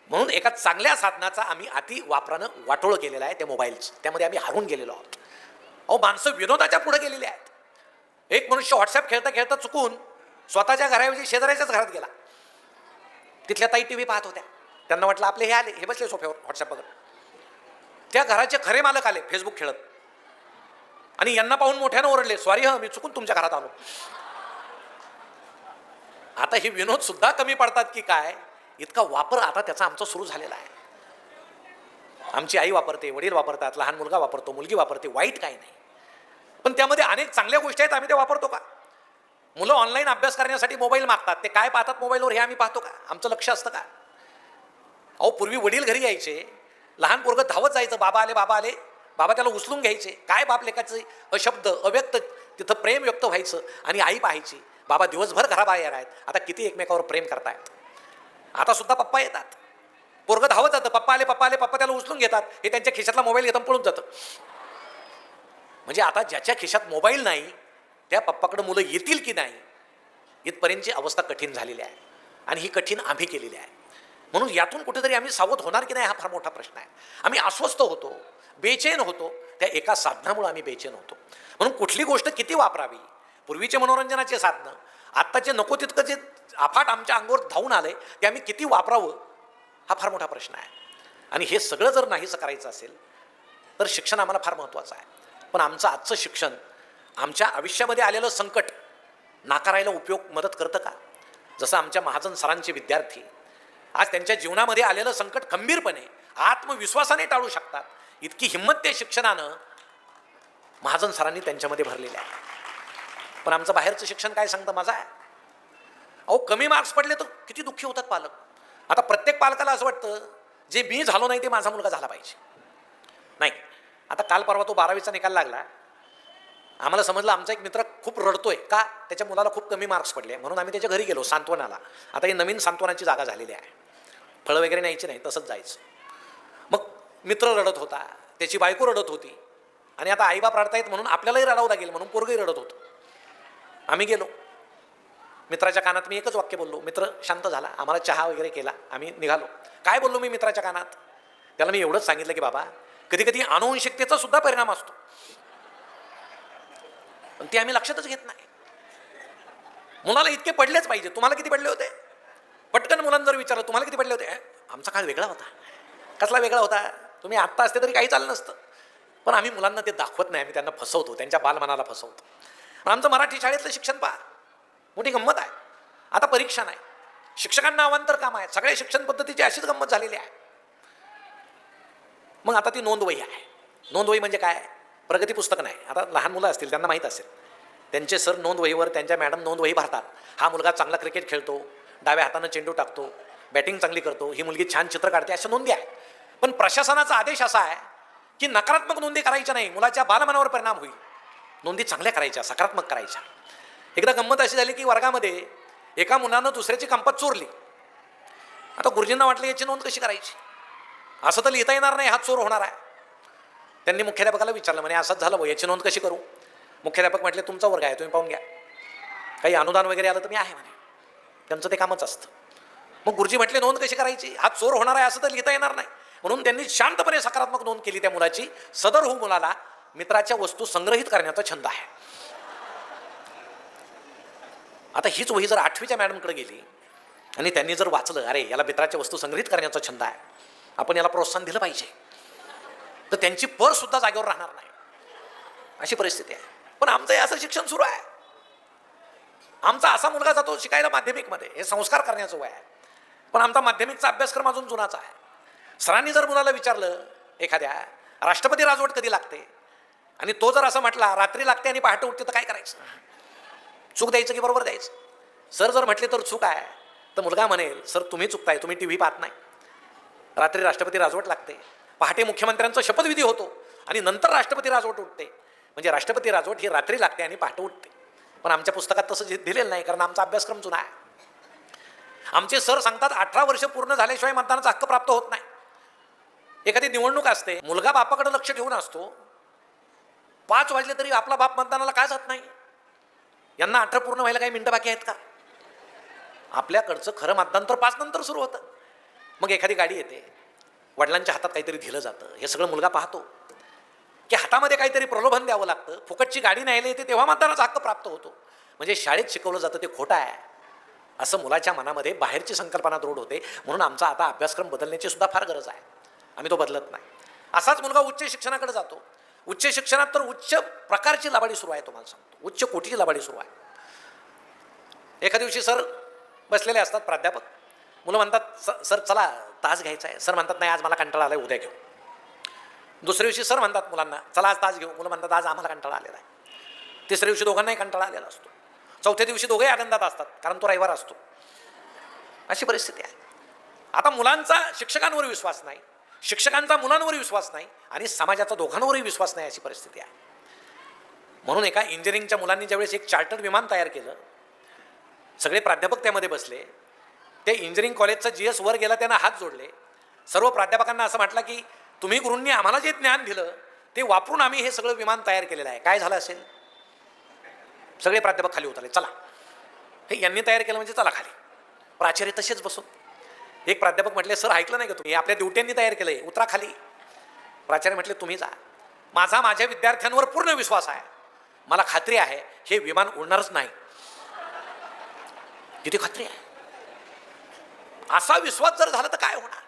म्हणून एका चांगल्या साधनाचा आम्ही अति वापरानं वाटोळं केलेलं आहे, त्या मोबाईलचं. त्यामध्ये आम्ही हरवून गेलेलो आहोत. अहो, माणसं विनोदाच्या पुढे गेलेली आहेत. एक मनुष्य व्हॉट्सअप खेळता खेळता चुकून स्वतःच्या घराऐवजी शेजाऱ्याच्याच घरात गेला. तिथल्या ताई टी व्ही पाहत होत्या. त्यांना वाटलं आपले हे आले, हे बसले सोफ्यावर व्हॉट्सअप बघत. त्या घराचे खरे मालक आले फेसबुक खेळत आणि यांना पाहून मोठ्यानं ओरडले, सॉरी मी चुकून तुमच्या घरात आलो. आता हे विनोद सुद्धा कमी पडतात की काय, इतका वापर आता त्याचा आमचा सुरू झालेला आहे. आमची आई वापरते, वडील वापरतात, लहान मुलगा वापरतो, मुलगी वापरते, वाईट काही नाही. पण त्यामध्ये अनेक चांगल्या गोष्टी आहेत, आम्ही ते वापरतो का? मुलं ऑनलाईन अभ्यास करण्यासाठी मोबाईल मागतात, ते काय पाहतात मोबाईलवर हे आम्ही पाहतो का? आमचं लक्ष असतं का? अहो, पूर्वी वडील घरी यायचे, लहान पोरगं धावत जायचं, बाबा आले, बाबा त्याला उचलून घ्यायचे. काय बाप लेकाचे अशब्द अव्यक्त तिथं प्रेम व्यक्त व्हायचं आणि आई पाहायची. बाबा दिवसभर घराबाहेर आहेत, आता किती एकमेकावर प्रेम करतायत. आता सुद्धा पप्पा येतात, पोरगं धावत जातं, पप्पा आले पप्पा आले, पप्पा त्याला उचलून घेतात, हे त्यांच्या खिशातला मोबाईल घेतात पळून जातं. म्हणजे आता ज्याच्या खिशात मोबाईल नाही त्या पप्पाकडे मुलं येतील की नाही इथपर्यंतची अवस्था कठीण झालेली आहे. आणि ही कठीण आम्ही केलेली आहे. म्हणून यातून कुठेतरी आम्ही सावध होणार की नाही हा फार मोठा प्रश्न आहे. आम्ही अस्वस्थ होतो, बेचैन होतो, त्या एका साधनामुळे आम्ही बेचैन होतो. म्हणून कुठली गोष्ट किती वापरावी, पूर्वीचे मनोरंजनाचे साधनं आत्ताचे नको तितकं जे अफाट आमच्या अंगावर धावून आले ते आम्ही किती वापरावं हा फार मोठा प्रश्न आहे. आणि हे सगळं जर नाहीच करायचं असेल तर शिक्षण आम्हाला फार महत्त्वाचं आहे. पण आमचं आजचं शिक्षण आमच्या आयुष्यामध्ये आलेलं संकट नाकारायला मदत करतं का? जसं आमच्या महाजन सरांचे विद्यार्थी आज त्यांच्या जीवनामध्ये आलेलं संकट खंबीरपणे आत्मविश्वासाने टाळू शकतात, इतकी हिंमत त्या शिक्षणानं महाजन सरांनी त्यांच्यामध्ये भरलेली आहे. पण आमचं बाहेरचं शिक्षण काय सांगतं माझं आहे. अहो कमी मार्क्स पडले तर किती दुःखी होतात पालक. आता प्रत्येक पालकाला असं वाटतं जे मी झालो नाही ते माझा मुलगा झाला पाहिजे. नाही, आता काल परवा तो 12वीचा निकाल लागला, आम्हाला समजलं आमचा एक मित्र खूप रडतोय का त्याच्या मुलाला खूप कमी मार्क्स पडले, म्हणून आम्ही त्याच्या घरी गेलो सांत्वनाला. आता ही नवीन सांत्वनाची जागा झालेली आहे, फळं वगैरे न्यायची नाही, तसंच जायचं. मग मित्र रडत होता, त्याची बायको रडत होती, आणि आता आईबाप रडतायत म्हणून आपल्यालाही रडावं लागेल म्हणून पोरगंही रडत होतं. आम्ही गेलो, मित्राच्या कानात मी एकच वाक्य बोललो, मित्र शांत झाला, आम्हाला चहा वगैरे केला, आम्ही निघालो. काय बोललो मी मित्राच्या कानात? त्याला मी एवढंच सांगितलं की बाबा कधी कधी अनुवंशिकतेचा सुद्धा परिणाम असतो, पण ते आम्ही लक्षातच घेत नाही. मुलाला इतके पडलेच पाहिजे. तुम्हाला किती पडले होते? पटकन मुलांना जर विचारलं तुम्हाला किती पडले होते, आमचा काळ वेगळा होता. कसला वेगळा होता? तुम्ही आत्ता असते तरी काही चाललं नसतं. पण आम्ही मुलांना ते दाखवत नाही, आम्ही त्यांना फसवतो, त्यांच्या बालमनाला फसवतो. आमचं मराठी शाळेतलं शिक्षण पहा, मोठी गंमत आहे. आता परीक्षा नाही, शिक्षकांना अवांतर काम आहे, सगळ्या शिक्षण पद्धतीची अशीच गंमत झालेली आहे. मग आता ती नोंदवही आहे. नोंदवही म्हणजे काय? प्रगती पुस्तक नाही. आता लहान मुलं असतील त्यांना माहीत असेल, त्यांचे सर नोंदवहीवर त्यांच्या मॅडम नोंदवही भरतात. हा मुलगा चांगला क्रिकेट खेळतो, डाव्या हातानं चेंडू टाकतो, बॅटिंग चांगली करतो, ही मुलगी छान चित्र काढते, अशा नोंदी आहेत. पण प्रशासनाचा आदेश असा आहे की नकारात्मक नोंदी करायच्या नाही, मुलाच्या बालमनावर परिणाम होईल. नोंदी चांगल्या करायच्या, सकारात्मक करायच्या. एकदा गंमत अशी झाली की वर्गामध्ये एका मुलानं दुसऱ्याची कंपात चोरली. आता गुरुजींना वाटलं याची नोंद कशी करायची, असं तर लिहिता येणार नाही, हा चोर होणार आहे. त्यांनी मुख्याध्यापकाला विचारलं, म्हणे असंच झालं भाऊ, याची नोंद कशी करू? मुख्याध्यापक म्हटले तुमचा वर्ग आहे, तुम्ही पाहून घ्या, काही अनुदान वगैरे आलं तर मी आहे म्हणे, त्यांचं ते कामच असतं. मग गुरुजी म्हटले नोंद कशी करायची, हा चोर होणार आहे असं तर लिहिता येणार नाही, म्हणून त्यांनी शांतपणे सकारात्मक नोंद केली त्या मुलाची. सदर हो मुलाला मित्राच्या वस्तू संग्रहित करण्याचा छंद आहे. आता हीच वही जर 8वीच्या मॅडमकडे गेली आणि त्यांनी जर वाचलं अरे याला मित्राच्या वस्तू संग्रहित करण्याचा छंद आहे, आपण याला प्रोत्साहन दिलं पाहिजे, तर त्यांची पर्स सुद्धा जागेवर राहणार नाही, अशी परिस्थिती आहे. पण आमचं हे असं शिक्षण सुरू आहे. आमचा असा मुलगा जातो शिकायला माध्यमिकमध्ये, हे संस्कार करण्याचं वय आहे, पण आमचा माध्यमिकचा अभ्यासक्रम अजून जुनाचा आहे. सरांनी जर मुलाला विचारलं एखाद्या राष्ट्रपती राजवट कधी लागते, आणि तो जर असं म्हटला रात्री लागते आणि पहाटे उठते, तर काय करायचं? चूक द्यायचं की बरोबर द्यायचं? सर जर म्हटले तर चूक आहे, तर मुलगा म्हणेल सर तुम्ही चुकताय, तुम्ही TV पाहत नाही. रात्री राष्ट्रपती राजवट लागते, पहाटे मुख्यमंत्र्यांचा शपथविधी होतो आणि नंतर राष्ट्रपती राजवट उठते. म्हणजे राष्ट्रपती राजवट ही रात्री लागते आणि पहाटे उठते. पण आमच्या पुस्तकात तसं दिलेलं नाही, कारण आमचा अभ्यासक्रम जुना आहे. आमचे सर सांगतात 18 वर्ष पूर्ण झाल्याशिवाय मतदानाचा हक्क प्राप्त होत नाही. एखादी निवडणूक असते, मुलगा बापाकडे लक्ष ठेवून असतो, 5 वाजले तरी आपला बाप मतदानाला का जात नाही? यांना 18 पूर्ण व्हायला काही मिनिटं बाकी आहेत का? आपल्याकडचं खरं मतदान तर 5 नंतर सुरू होतं. मग एखादी गाडी येते, वडिलांच्या हातात काहीतरी दिलं जातं, हे सगळं मुलगा पाहतो की हातामध्ये काहीतरी प्रलोभन द्यावं लागतं, फुकटची गाडी न्यायला येते तेव्हा मतदानाचा हक्क प्राप्त होतो. म्हणजे शाळेत शिकवलं जातं ते खोटं आहे, असं मुलाच्या मनामध्ये बाहेरची संकल्पना दृढ होते. म्हणून आमचा आता अभ्यासक्रम बदलण्याची सुद्धा फार गरज आहे, आम्ही तो बदलत नाही. असाच मुलगा उच्च शिक्षणाकडे जातो. उच्च शिक्षणात तर उच्च प्रकारची लबाडी सुरू आहे, तुम्हाला सांगतो, उच्च कोटीची लबाडी सुरू आहे. एका दिवशी सर बसलेले असतात, प्राध्यापक, मुलं म्हणतात सर चला तास घ्यायचा आहे. सर म्हणतात नाही आज मला कंटाळा आला, उद्या घेऊ. दुसऱ्या दिवशी सर म्हणतात मुलांना चला आज तास घेऊ. मुलं म्हणतात आज आम्हाला कंटाळा आलेला आहे. तिसऱ्या दिवशी दोघांनाही कंटाळा आलेला असतो. चौथ्या दिवशी दोघेही आनंदात असतात, कारण तो रविवार असतो. अशी परिस्थिती आहे. आता मुलांचा शिक्षकांवर विश्वास नाही, शिक्षकांचा मुलांवर विश्वास नाही, आणि समाजाचा दोघांवरही विश्वास नाही, अशी परिस्थिती आहे. म्हणून एका इंजिनिअरिंगच्या मुलांनी ज्यावेळेस एक चार्टर्ड विमान तयार केलं, सगळे प्राध्यापक त्यामध्ये बसले. ते इंजिनिअरिंग कॉलेजचा GS वर गेला, त्यांना हात जोडले. सर्व प्राध्यापकांना असं म्हटलं की तुम्ही गुरूंनी आम्हाला जे ज्ञान दिलं ते वापरून आम्ही हे सगळं विमान तयार केलेलं आहे. काय झालं असेल? सगळे प्राध्यापक खाली उतरले. चला, हे यांनी तयार केलं म्हणजे चला खाली. प्राचार्य तसेच बसून. एक प्राध्यापक म्हटले, सर ऐकलं नाही का तुम्ही? आपल्या ड्युट्यांनी तयार केलंय, उतरा खाली. प्राचार्य म्हटले, तुम्ही जा. माझ्या विद्यार्थ्यांवर पूर्ण विश्वास आहे. मला खात्री आहे हे विमान उडणारच नाही. किती खात्री आहे? असा विश्वास जर झाला तर काय होणार?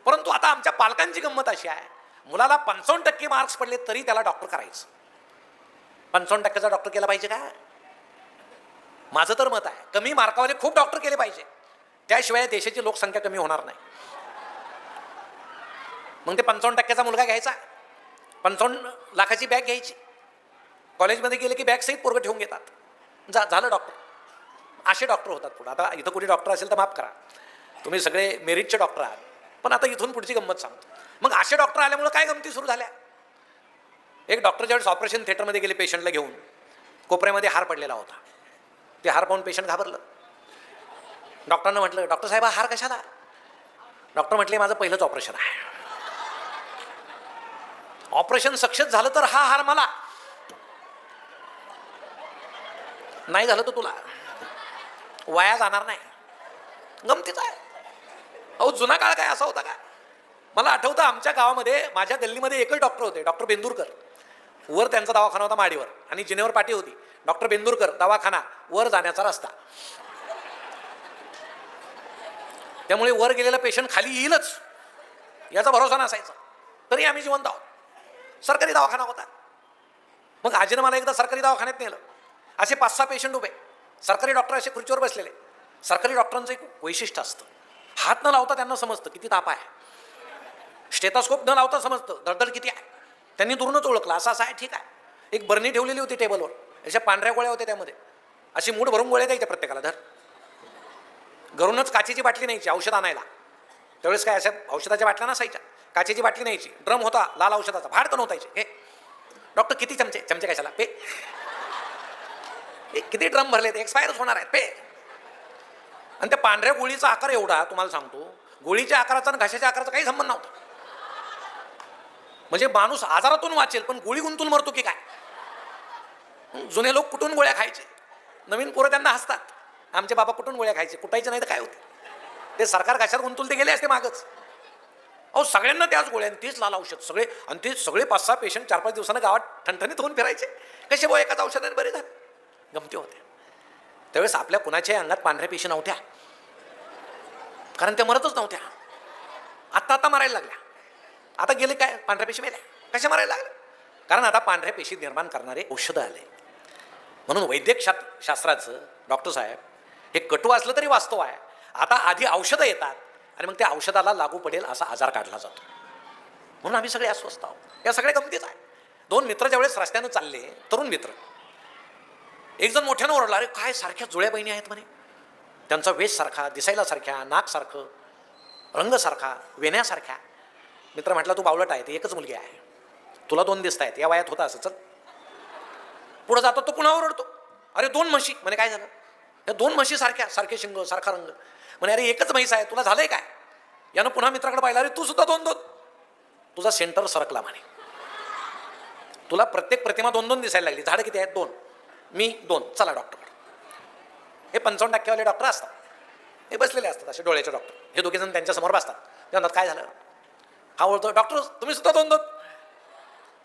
परंतु आता आमच्या पालकांची गंमत अशी आहे, मुलाला 55% मार्क्स पडले तरी त्याला डॉक्टर करायचं. 55% डॉक्टर केला पाहिजे का? माझं तर मत आहे कमी मार्कावाले खूप डॉक्टर केले पाहिजे, त्याशिवाय देशाची लोकसंख्या कमी होणार नाही. मग ते 55%चा मुलगा घ्यायचा, 55 लाखाची बॅग घ्यायची, कॉलेजमध्ये गेले की बॅग सहित पोरगं ठेवून घेतात. झालं डॉक्टर. असे डॉक्टर होतात पुढे. आता इथं कोणी डॉक्टर असेल तर माफ करा, तुम्ही सगळे मेरिटचे डॉक्टर आहात, पण आता इथून पुढची गंमत सांगतो. मग असे डॉक्टर आल्यामुळे काय गमती सुरू झाल्या? एक डॉक्टर ज्यावेळेस ऑपरेशन थिएटरमध्ये गेले पेशंटला घेऊन, कोपऱ्यामध्ये हार पडलेला होता. ते हार पाहून पेशंट घाबरलं. डॉक्टरनं म्हटलं, डॉक्टर साहेब हा हार कशाला? डॉक्टर म्हटले, माझं पहिलंच ऑपरेशन आहे. ऑपरेशन सक्सेस झालं तर हा हार मला, नाही झालं तर तुला. वाया जाणार नाही. गमतीच आहे. अहो जुना काळ काय असा होता का? मला आठवतं आमच्या गावामध्ये, माझ्या गल्लीमध्ये एकच डॉक्टर होते, डॉक्टर बेंदूरकर. वर त्यांचा दवाखाना होता माडीवर आणि जिनेवर पाटी होती. डॉक्टर बेंदूरकर दवाखाना, वर जाण्याचा रस्ता. त्यामुळे वर गेलेला पेशंट खाली येईलच याचा भरोसा नसायचा. तरी आम्ही जिवंत आहोत. सरकारी दवाखाना होता. मग आजीनं मला एकदा सरकारी दवाखान्यात नेलं. असे 5-6 पेशंट उभे, सरकारी डॉक्टर असे खुर्चीवर बसलेले. सरकारी डॉक्टरांचं एक वैशिष्ट्य असतं, हात न लावता त्यांना समजतं किती ताप आहे. स्टेथोस्कोप न लावता समजतं धडधड किती आहे. त्यांनी दुरूनच ओळखलं, असं आहे, ठीक आहे. एक बरणी ठेवलेली होती टेबलवर, अशा पांढऱ्या गोळ्या होत्या त्यामध्ये. अशी मूठ भरून गोळ्या द्यायच्या प्रत्येकाला. धर. घरूनच काचेची बाटली न्यायची औषध आणायला. त्यावेळेस काय अशा औषधाच्या बाटल्या नसायच्या, काचेची बाटली न्यायची. ड्रम होता लाल औषधाचा, भाडकन होतायचे. हे डॉक्टर किती चमचे? चमचे कशाला? पे. किती ड्रम भरलेत? एक्सपायरच होणार आहेत, पे. आणि त्या पांढऱ्या गोळीचा आकार एवढा, तुम्हाला सांगतो, गोळीच्या आकाराचा आणि घशाच्या आकाराचा काही संबंध नव्हता. म्हणजे माणूस आजारातून वाचेल, पण गोळी गुंतून मरतो की काय? जुने लोक कुठून गोळ्या खायचे, नवीन पोरं त्यांना हसतात. आमचे बाबा कुठून गोळ्या खायचे? कुटायचे नाही तर काय होते? ते सरकार घशात गुंतून ते गेले असते मागच. अहो सगळ्यांना त्याच गोळ्या आणि तेच लाल औषध सगळे, आणि ते सगळे 5-6 पेशंट 4-5 दिवसानं गावात ठणठणीत होऊन फिरायचे. कसे भाऊ एकाच औषधाने बरे झाले? गमती होते. त्यावेळेस आपल्या कुणाच्याही अंगात पांढऱ्या पेशी नव्हत्या, कारण त्या मरतच नव्हत्या. आत्ता मरायला लागल्या. आता गेले काय, पांढऱ्या पेशी मेल्या. कशा मरायला लागल्या? कारण आता पांढऱ्या पेशी निर्माण करणारे औषधं आले. म्हणून वैद्यक शास्त्राचं डॉक्टर साहेब हे कटू असलं तरी वास्तव आहे. आता आधी औषधं येतात आणि मग त्या औषधाला लागू पडेल असा आजार काढला जातो. म्हणून आम्ही सगळे अस्वस्थ आहोत. या सगळ्या गमतीच आहे. 2 मित्र ज्यावेळेस रस्त्यानं चालले, तरुण मित्र, एक जण मोठ्यानं ओरडला, अरे काय सारख्या जुळ्या बहिणी आहेत म्हणे. त्यांचा वेश सारखा, दिसायला सारख्या, नाक सारखं, रंग सारखा, वेण्यासारख्या. मित्र म्हटला, तू बावलट आहे, ती एकच मुलगी आहे, तुला 2 दिसत आहेत, या वयात होता असं. चल पुढे जातो तो पुन्हा ओरडतो, अरे 2 म्हशी. म्हणे काय झालं? या 2 म्हशी सारख्या, सारखे शिंग, सारखा रंग. म्हणे अरे एकच म्हैस आहे, तुला झालंय काय? यानं पुन्हा मित्राकडे पाहिलं, अरे तू सुद्धा 2-2. तुझा सेंटर सरकला म्हणे. तुला प्रत्येक प्रतिमा 2-2 दिसायला लागली. झाडं किती आहेत? 2. मी 2. चला डॉक्टरकडे. हे 55% डॉक्टर असतात, हे बसलेले असतात असे डोळ्याचे डॉक्टर. हे दोघे जण त्यांच्या समोर बसतात. ते म्हणतात काय झालं? हा ओळखतो, डॉक्टर तुम्ही सुद्धा 2-2.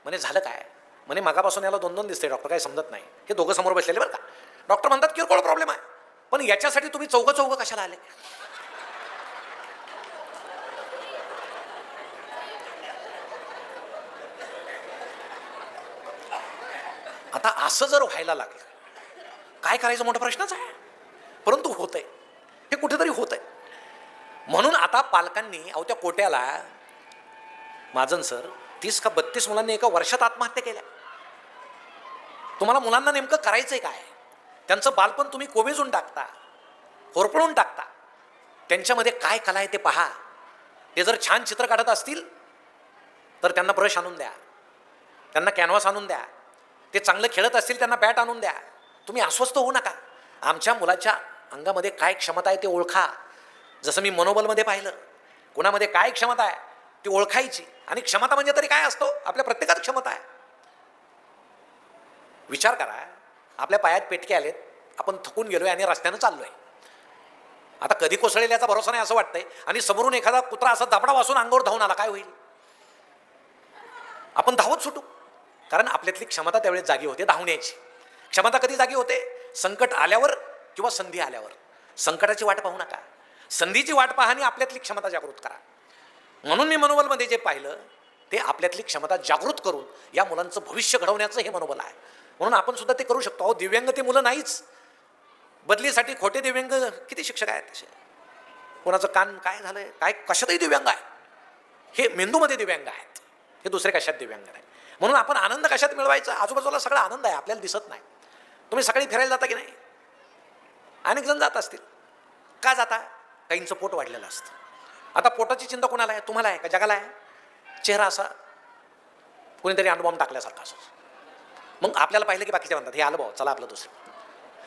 म्हणे झालं काय? म्हणे मागापासून याला 2-2 दिसते डॉक्टर, काही समजत नाही. हे दोघं समोर बसलेले बरं का. डॉक्टर म्हणतात किरकोळ प्रॉब्लेम आहे, पण याच्यासाठी तुम्ही चौघं कशाला आले? आता असं जर व्हायला लागलं काय करायचं मोठा प्रश्नच आहे. परंतु होतंय, हे कुठेतरी होतंय. म्हणून आता पालकांनी, अहो त्या कोट्याला महाजन सर 30 का 32 मुलांनी एका वर्षात आत्महत्या केल्या. तुम्हाला मुलांना नेमकं करायचंय काय? त्यांचं बालपण तुम्ही कोमेजून टाकता, होरपळून टाकता. त्यांच्यामध्ये काय कला आहे ते पहा. ते जर छान चित्र काढत असतील तर त्यांना ब्रश आणून द्या, त्यांना कॅनव्हास आणून द्या. ते चांगलं खेळत असतील त्यांना बॅट आणून द्या. तुम्ही अस्वस्थ होऊ नका. आमच्या मुलाच्या अंगामध्ये काय क्षमता आहे ते ओळखा. जसं मी मनोबलमध्ये पाहिलं, कोणामध्ये काय क्षमता आहे ती ओळखायची. आणि क्षमता म्हणजे तरी काय असतो? आपल्या प्रत्येकात क्षमता आहे. विचार करा, आपल्या पायात पेटके आलेत, आपण थकून गेलोय आणि रस्त्यानं चाललोय. आता कधी कोसळेल याचा भरोसा नाही असं वाटतंय, आणि समोरून एखादा कुत्रा असा दाबडा वासून अंगावर धावून आला, काय होईल? आपण धावत सुटू. कारण आपल्यातली क्षमता त्यावेळेस जागी होते धावण्याची. क्षमता कधी जागी होते? संकट आल्यावर किंवा संधी आल्यावर. संकटाची वाट पाहू नका, संधीची वाट पाहा आणि आपल्यातली क्षमता जागृत करा. म्हणून मी मनोबलमध्ये जे पाहिलं ते आपल्यातली क्षमता जागृत करून या मुलांचं भविष्य घडवण्याचं हे मनोबल आहे. म्हणून आपण सुद्धा ते करू शकतो. अहो, दिव्यांग ते मुलं नाहीच. बदलीसाठी खोटे दिव्यांग किती शिक्षक आहेत तसे. कोणाचं कान काय झालंय, काय कशातही दिव्यांग आहे. हे मेंदूमध्ये दिव्यांग आहेत, हे दुसरे कशात दिव्यांग नाही. म्हणून आपण आनंद कशात मिळवायचा? आजूबाजूला सगळा आनंद आहे, आपल्याला दिसत नाही. तुम्ही सकाळी फिरायला जाता की नाही? अनेक जण जात असतील. का जाता? काहींचं पोट वाढलेलं असतं. आता पोटाची चिंता कोणाला आहे? तुम्हाला आहे का जगाला आहे? चेहरा असा कोणीतरी अणुबॉम्ब टाकल्यासारखा असं. मग आपल्याला पाहिलं की बाकीचे म्हणतात हे आलं भाऊ, चला आपलं दुसरं.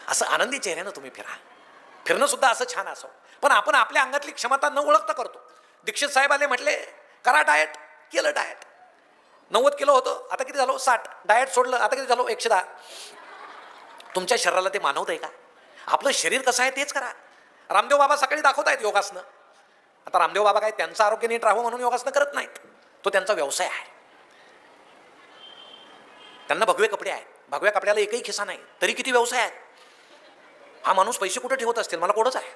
असं आनंदी चेहऱ्यानं तुम्ही फिरा. फिरणं सुद्धा असं छान असो. पण आपण आपल्या अंगातली क्षमता न ओळखता करतो. दीक्षित साहेब आले, म्हटले करा डाएट, केलं डाएट. 90 किलो होतं, आता किती झालो? 60. डाएट सोडलं, आता किती झालो? 110. तुमच्या शरीराला ते मानवत आहे का? आपलं शरीर कसं आहे तेच करा. रामदेव बाबा सकाळी दाखवत आहेत योगासनं. आता रामदेव बाबा काय त्यांचं आरोग्य नीट राहावं म्हणून योगासनं करत नाहीत, तो त्यांचा व्यवसाय आहे. त्यांना भगवे कपडे आहेत, भगव्या कपड्याला एकही खिसा नाही, तरी किती व्यवसाय आहेत. हा माणूस पैसे कुठे ठेवत असतील, मला कोडच आहे.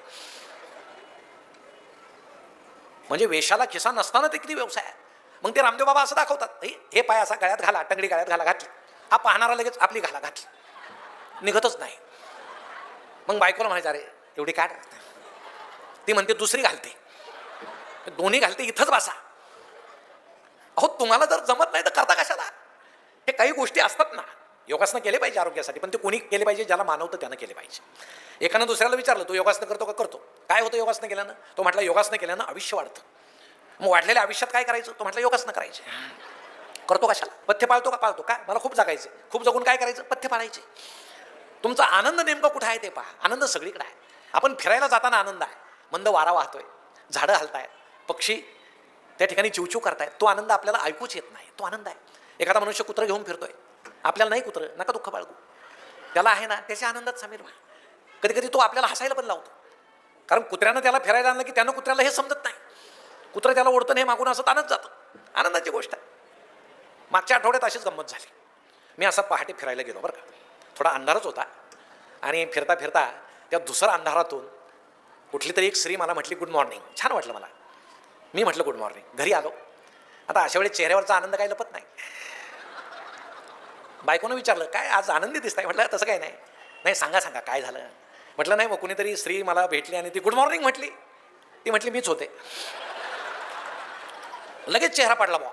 म्हणजे वेशाला खिसा नसताना ते किती व्यवसाय आहे. मग ते रामदेव बाबा असं दाखवतात, हे पाय असा गळ्यात घाला, टंगडी गळ्यात घाला, घातली. हा पाहणारा लगेच आपली घाला घातली, निघतच नाही. मग बायकोला म्हणायचं अरे एवढी काय? ती म्हणते दुसरी घालते, दोन्ही घालते, इथंच बसा. अहो, तुम्हाला जर जमत नाही तर करता कशाला? हे काही गोष्टी असतात ना, योगासनं केले पाहिजे आरोग्यासाठी, पण ते कोणी केले पाहिजे? ज्याला मानवतं त्यानं केले पाहिजे. एकानं दुसऱ्याला विचारलं तू योगासनं करतो का? करतो. काय होतं योगासनं केल्यानं? तो म्हटला योगासनं केल्यानं आयुष्य वाढतं. मग वाढलेल्या आयुष्यात काय करायचं? तो म्हटलं योगासनं करायचे. करतो कशाला? पथ्य पाळतो का? पाळतो. काय? मला खूप जगायचे. खूप जगून काय करायचं? पथ्य पाळायचे. तुमचा आनंद नेमका कुठं आहे ते पहा. आनंद सगळीकडे आहे. आपण फिरायला जाताना आनंद आहे, मंद वारा वाहतोय, झाडं हलतायत, पक्षी त्या ठिकाणी चिवचिव करतायत, तो आनंद आपल्याला ऐकूच येत नाही, तो आनंद आहे. एखादा मनुष्य कुत्रं घेऊन फिरतोय, आपल्याला नाही कुत्रं, नका दुःख बाळगू, त्याला आहे ना, त्याच्या आनंदात सामील व्हा. कधी कधी तो आपल्याला हसायला पण लावतो, कारण कुत्र्यानं त्याला फिरायला आणलं की त्यानं कुत्र्याला हे समजत नाही, कुत्रं त्याला ओढतं नाही मागून, असं ताणत जातं. आनंदाची गोष्ट आहे. मागच्या आठवड्यात अशीच गंमत झाली. मी असा पहाटे फिरायला गेलो बरं का, थोडा अंधारच होता, आणि फिरता फिरता त्या दुसऱ्या अंधारातून कुठली तरी एक स्त्री मला म्हटली गुड मॉर्निंग. छान वाटलं मला. मी म्हटलं गुड मॉर्निंग. घरी आलो. आता अशा वेळी चेहऱ्यावरचा आनंद काही लपत नाही. बायकोनं विचारलं काय आज आनंदी दिसताय? म्हटलं तसं काही नाही. नाही सांगा सांगा काय झालं? म्हटलं नाही, मग कुणीतरी स्त्री मला भेटली आणि ती गुड मॉर्निंग म्हटली. ती म्हटली मीच होते. लगेच चेहरा पडला बा.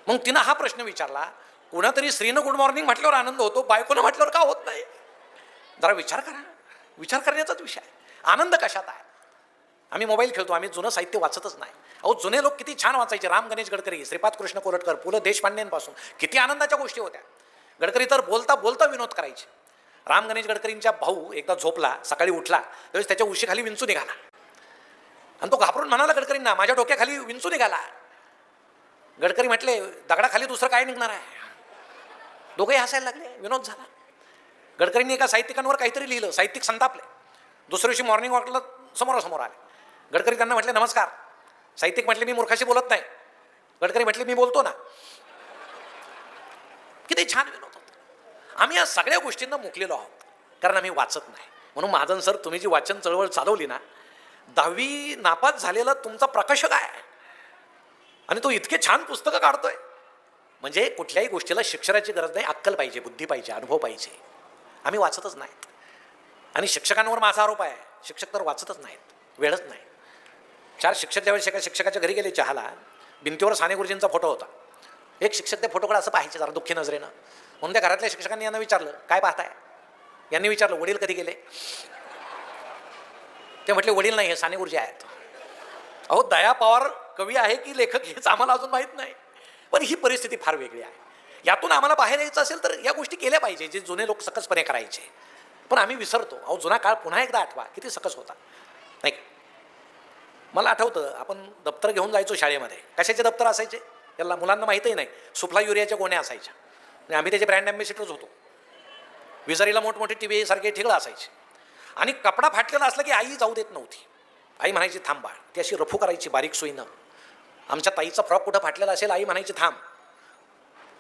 मग तिनं हा प्रश्न विचारला, कुणातरी स्त्रीनं गुड मॉर्निंग म्हटल्यावर आनंद होतो, बायकोनं म्हटल्यावर का होत नाही? जरा विचार करा. विचार करण्याचाच विषय आहे. आनंद कशात आहे? आम्ही मोबाईल खेळतो, आम्ही जुनं साहित्य वाचतच नाही. अहो, जुने लोक किती छान वाचायचे. राम गणेश गडकरी, श्रीपाद कृष्ण कोरटकर, पु ल देशपांडेंपासून किती आनंदाच्या गोष्टी होत्या. गडकरी तर बोलता बोलता विनोद करायचे. राम गणेश गडकरींचा भाऊ एकदा झोपला, सकाळी उठला त्यावेळेस त्याच्या उशीखाली विंचू निघाला, आणि तो घाबरून म्हणाला गडकरींना माझ्या डोक्याखाली विंचू निघाला. गडकरी म्हटले दगडाखाली दुसरं काय निघणार आहे? दोघंही हसायला लागले, विनोद झाला. गडकरींनी एका साहित्यिकांवर काहीतरी लिहिलं, साहित्यिक संतापले. दुसऱ्या दिवशी मॉर्निंग वॉकला समोरासमोर आले. गडकरी त्यांना म्हटले नमस्कार. साहित्यिक म्हटले मी मूर्खाशी बोलत नाही. गडकरी म्हटले मी बोलतो ना. किती छान विनोद होता. आम्ही या सगळ्या गोष्टींना मुकलेलो आहोत, कारण आम्ही वाचत नाही. म्हणून महाजन सर, तुम्ही जी वाचन चळवळ चालवली ना, 10वी नापास झालेला तुमचा प्रकाशक आहे, आणि तो इतके छान पुस्तकं काढतोय. म्हणजे कुठल्याही गोष्टीला शिक्षणाची गरज नाही, अक्कल पाहिजे, बुद्धी पाहिजे, अनुभव पाहिजे. आम्ही वाचतच नाहीत. आणि शिक्षकांवर माझा आरोप आहे, शिक्षक तर वाचतच नाहीत, वेळच नाही. 4 शिक्षक ज्यावेळेस एका शिक्षकाच्या घरी गेले चहाला, भिंतीवर साने गुरुजींचा फोटो होता. एक शिक्षक त्या फोटोकडे असं पाहायचे जरा दुःखी नजरेनं. म्हणून त्या घरातल्या शिक्षकांनी यांना विचारलं काय पाहताय? यांनी विचारलं वडील कधी गेले? ते म्हटले वडील नाही, हे साने गुरुजी आहेत. अहो, दया पवार कवी आहे की लेखक हेच आम्हाला अजून माहीत नाही, पण ही परिस्थिती फार वेगळी आहे. यातून आम्हाला बाहेर यायचं असेल तर या गोष्टी केल्या पाहिजे, जे जुने लोक सकसपणे करायचे. पण आम्ही विसरतो. अहो जुना काळ पुन्हा एकदा आठवा, किती सकस होता नाही का? मला आठवतं आपण दप्तर घेऊन जायचो शाळेमध्ये. कशाचे दप्तर असायचे याला मुलांना माहीतही नाही. सुफला युरियाच्या गोण्या असायच्या आणि आम्ही त्याचे ब्रँड ॲम्बेसिडर्स होतो. विजारीला मोठमोठे टी सारखे ठिगळं असायचे. आणि कपडा फाटलेला असला की आई जाऊ देत नव्हती. आई म्हणायची थांब बाळ, ती अशी रफू करायची बारीक सुईनं. आमच्या ताईचा फ्रॉक कुठं फाटलेला असेल आई म्हणायची थांब,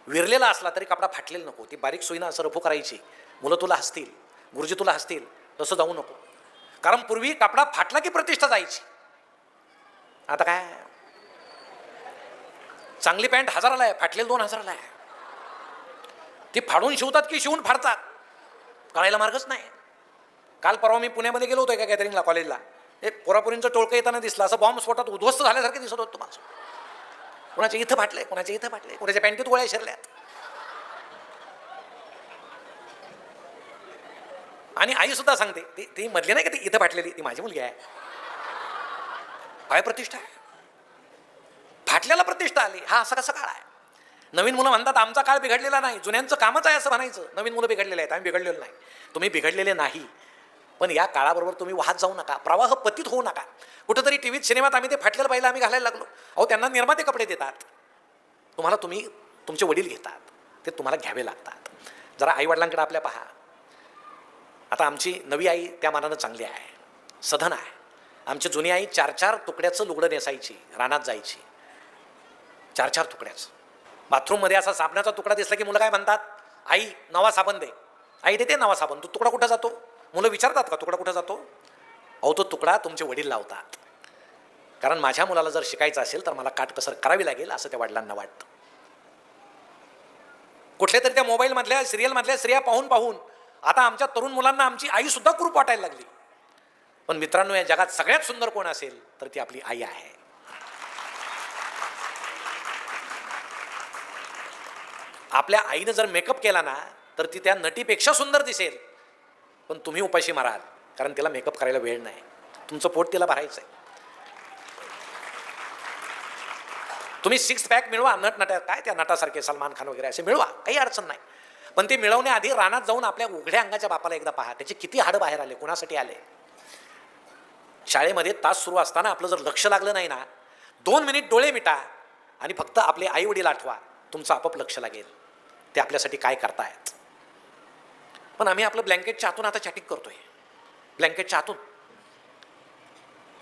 विरलेला असला तरी कपडा फाटलेला नको. ती बारीक सुईनं असं रफू करायची. मुलं तुला हसतील, गुरुजी तुला हसतील, तसं जाऊ नको. कारण पूर्वी कपडा फाटला की प्रतिष्ठा जायची. आता काय, चांगली पॅन्ट 1000ला आहे, फाटलेली 2000ला आहे. ती फाडून शिवतात की शिवून फाडतात कळायला मार्गच नाही. काल परवा मी पुण्यामध्ये गेलो होतो एका गॅदरिंगला, कॉलेजला. एक पोरापुरींचं टोळकं येताना दिसलं. असं बॉम्ब स्फोटात उद्ध्वस्त झाल्यासारखं दिसत होतं माझं. कोणाच्या इथं फाटले, कोणाच्या इथं फाटले, कोणाच्या पॅन्टीत गोळ्या शिरल्यात. आणि आई सुद्धा सांगते, ती मधली नाही का ती इथं फाटलेली, ती माझी मुलगी आहे. काय प्रतिष्ठा आहे, फाटल्याला प्रतिष्ठा आली. हा असा कसा काळ आहे. नवीन मुलं म्हणतात आमचा काळ बिघडलेला नाही, जुन्यांचं कामच आहे असं म्हणायचं. नवीन मुलं बिघडलेले आहेत, आम्ही बिघडलेलो नाही. तुम्ही बिघडलेले नाही, पण या काळाबरोबर तुम्ही वाहत जाऊ नका, प्रवाह पतित होऊ नका. कुठंतरी टीव्हीत सिनेमात आम्ही ते फाटलेलं पाहिलं, आम्ही घालायला लागलो. अहो त्यांना निर्माते कपडे देतात, तुम्ही तुमचे वडील घेतात, ते तुम्हाला घ्यावे लागतात. जरा आईवडिलांकडे आपल्या पहा. आता आमची नवी आई त्या मानानं चांगली आहे, सधन आहे. आमची जुनी आई 4-4 तुकड्याचं लुगडं नेसायची, रानात जायची. 4-4 तुकड्याचं. बाथरूममध्ये असा साबणाचा तुकडा दिसला की मुलं काय म्हणतात, आई नवा साबण दे. आई देते नवा साबण. तो तुकडा कुठं जातो, मुलं विचारतात का तुकडा कुठं जातो. अहो तो तुकडा तुमचे वडील लावतात. कारण माझ्या मुलाला जर शिकायचं असेल तर मला काटकसर करावी लागेल असं त्या वडिलांना वाटतं. कुठल्या तरी त्या मोबाईलमधल्या सिरियलमधल्या स्त्रिया पाहून पाहून आता आमच्या तरुण मुलांना आमची आई सुद्धा कुरूप वाटायला लागली. पण मित्रांनो, या जगात सगळ्यात सुंदर कोण असेल तर ती आपली आई आहे. आपल्या आईनं जर मेकअप केला ना तर ती त्या नटीपेक्षा सुंदर दिसेल. पण तुम्ही उपाशी माराल, कारण तिला मेकअप करायला वेळ नाही. तुमचं पोट तिला भरायचं आहे. तुम्ही 6 पॅक मिळवा, नटनट्या काय त्या नटासारखे सलमान खान वगैरे असे मिळवा, काही अडचण नाही. पण ते मिळवण्याआधी रानात जाऊन आपल्या उघड्या अंगाच्या बापाला एकदा पहा, त्याचे किती हाडं बाहेर आले, कोणासाठी आले. शाळेमध्ये तास सुरू असताना आपलं जर लक्ष लागलं नाही ना, 2 मिनिट डोळे मिटा आणि फक्त आपले आई वडील आठवा, तुमचं आपोआप लक्ष लागेल ते आपल्यासाठी काय करतायत. पण आम्ही आपलं ब्लँकेटच्या आतून आता चॅटिंग करतोय, ब्लँकेटच्या आतून.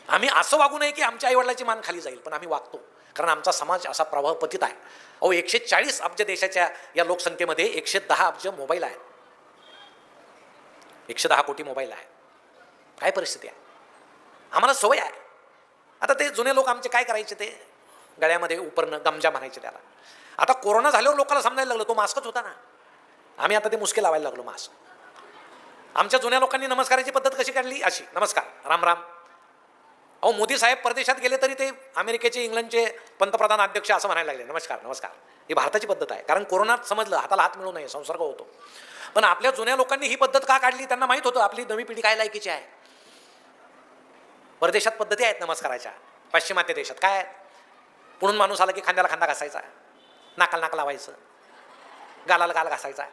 आम्ही असं वागू नये की आमच्या आईवडिलाची मान खाली जाईल, पण आम्ही वागतो कारण आमचा समाज असा प्रभाव पतित आहे. अहो 140 अब्ज देशाच्या या लोकसंख्येमध्ये 110 अब्ज मोबाईल आहेत, 110 कोटी मोबाईल आहे. काय परिस्थिती आहे, आम्हाला सवय आहे. आता ते जुने लोक आमचे काय करायचे, ते गळ्यामध्ये उपरणं गमजा म्हणायचे त्याला. आता कोरोना झाल्यावर लोकांना समजायला लागलं तो मास्कच होता ना. आम्ही आता ते मुस्के लावायला लागलो मास्क. आमच्या जुन्या लोकांनी नमस्काराची पद्धत कशी काढली, अशी नमस्कार राम राम. अहो मोदी साहेब परदेशात गेले तरी ते अमेरिकेचे इंग्लंडचे पंतप्रधान अध्यक्ष असं म्हणायला लागले, नमस्कार नमस्कार. ही भारताची पद्धत आहे, कारण कोरोनात समजलं हाताला हात मिळू नये, संसर्ग होतो. पण आपल्या जुन्या लोकांनी ही पद्धत का काढली, त्यांना माहीत होतं आपली नवी पिढी काय लायकीची आहे. परदेशात पद्धती आहेत नमस्काराच्या, पाश्चिमात्य देशात काय आहेत. पुढून माणूस आला की खांद्याला खांदा घासायचा, नाकाला नाक लावायचं, गालाला गाल घासायचा.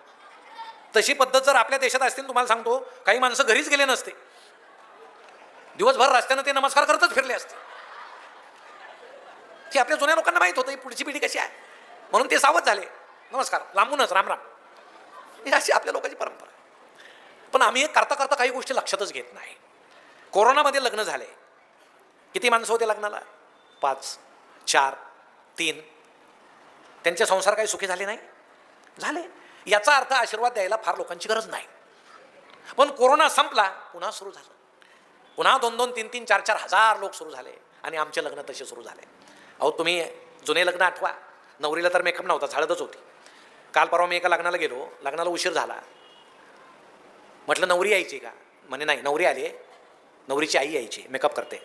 तशी पद्धत जर आपल्या देशात असतील, तुम्हाला सांगतो काही माणसं घरीच गेले नसते, दिवसभर रस्त्यानं ते नमस्कार करतच फिरले असते. की आपल्या जुन्या लोकांना माहीत होतं पुढची पिढी कशी आहे, म्हणून ते सावध झाले, नमस्कार लांबूनच राम राम. ही अशी आपल्या लोकांची परंपरा. पण आम्ही हे करता करता काही गोष्टी लक्षातच घेत नाही. कोरोनामध्ये लग्न झाले, किती माणसं होते लग्नाला, 5, 4, 3. त्यांचे संसार काही सुखी झाले नाही, झाले. याचा अर्थ आशीर्वाद द्यायला फार लोकांची गरज नाही. पण कोरोना संपला, पुन्हा सुरू झालं. पुन्हा 2-2, 3-3, 4-4 हजार लोक सुरू झाले आणि आमचे लग्न तसे सुरू झाले. अहो तुम्ही जुने लग्न आठवा, नवरीला तर मेकअप नव्हता, हळदच होती. काल परवा मी एका लग्नाला गेलो, लग्नाला उशीर झाला. म्हटलं नवरी यायची का, म्हणे नाही नवरी आली, नवरीची आई यायची, मेकअप करते.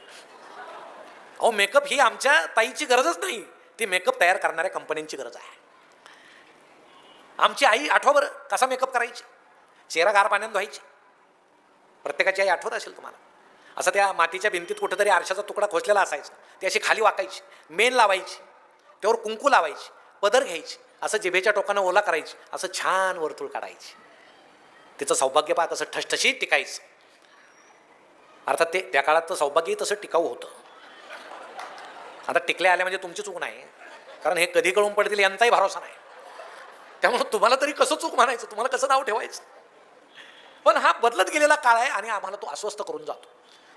अहो मेकअप ही आमच्या ताईची गरजच नाही, ती मेकअप तयार करणाऱ्या कंपन्यांची गरज आहे. आमची आई आठवा बरं कसा मेकअप करायची, चेहरा गार पाण्यात धुवायची. प्रत्येकाची आई आठवत असेल तुम्हाला. असं त्या मातीच्या भिंतीत कुठेतरी आरशाचा तुकडा खोचलेला असायचा, ती अशी खाली वाकायची, मेन लावायची, त्यावर कुंकू लावायची, पदर घ्यायची, असं जिभेच्या टोकानं ओला करायची, असं छान वर्तुळ काढायची. तिचं सौभाग्य पहा कसं ठसठशीत टिकायचं. अर्थात ते त्या काळात तर सौभाग्यही तसं टिकाऊ होतं. आता टिकल्या आल्या म्हणजे तुमची चूक नाही, कारण हे कधी कळून पडतील यांचाही भरोसा नाही. त्यामुळे तुम्हाला तरी कसं चूक म्हणायचं, तुम्हाला कसं नाव ठेवायचं. पण हा बदलत गेलेला काळ आहे आणि आम्हाला तो अस्वस्थ करून जातो.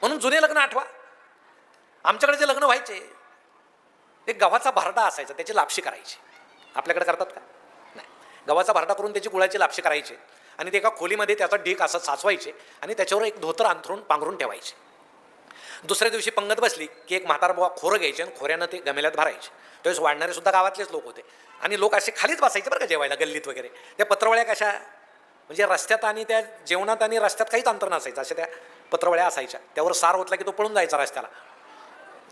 म्हणून जुने लग्न आठवा. आमच्याकडे जे लग्न व्हायचे ते गव्हाचा भरडा असायचा, त्याची लापशी करायची. आपल्याकडे करतात का? नाही. गव्हाचा भरडा करून त्याची गुळाची लापशी करायची आणि ते एका खोलीमध्ये त्याचा ढीक असं साचवायचे आणि त्याच्यावर एक धोतर अंथरून पांघरून ठेवायचे. दुसऱ्या दिवशी पंगत बसली की एक म्हातारबुवा खोरं घ्यायचे आणि खोऱ्यानं ते गमेल्यात भरायचे. त्यावेळेस वाढणारे सुद्धा गावातलेच लोक होते आणि लोक असे खालीच बसायचे बरं का जेवायला, गल्लीत वगैरे. त्या पत्रवळ्या कशा म्हणजे रस्त्यात आणि त्या जेवणात आणि रस्त्यात काहीच अंतर नसायचं, अशा त्या पत्रवळ्या असायच्या. त्यावर सार ओतला की तो पळून जायचा रस्त्याला,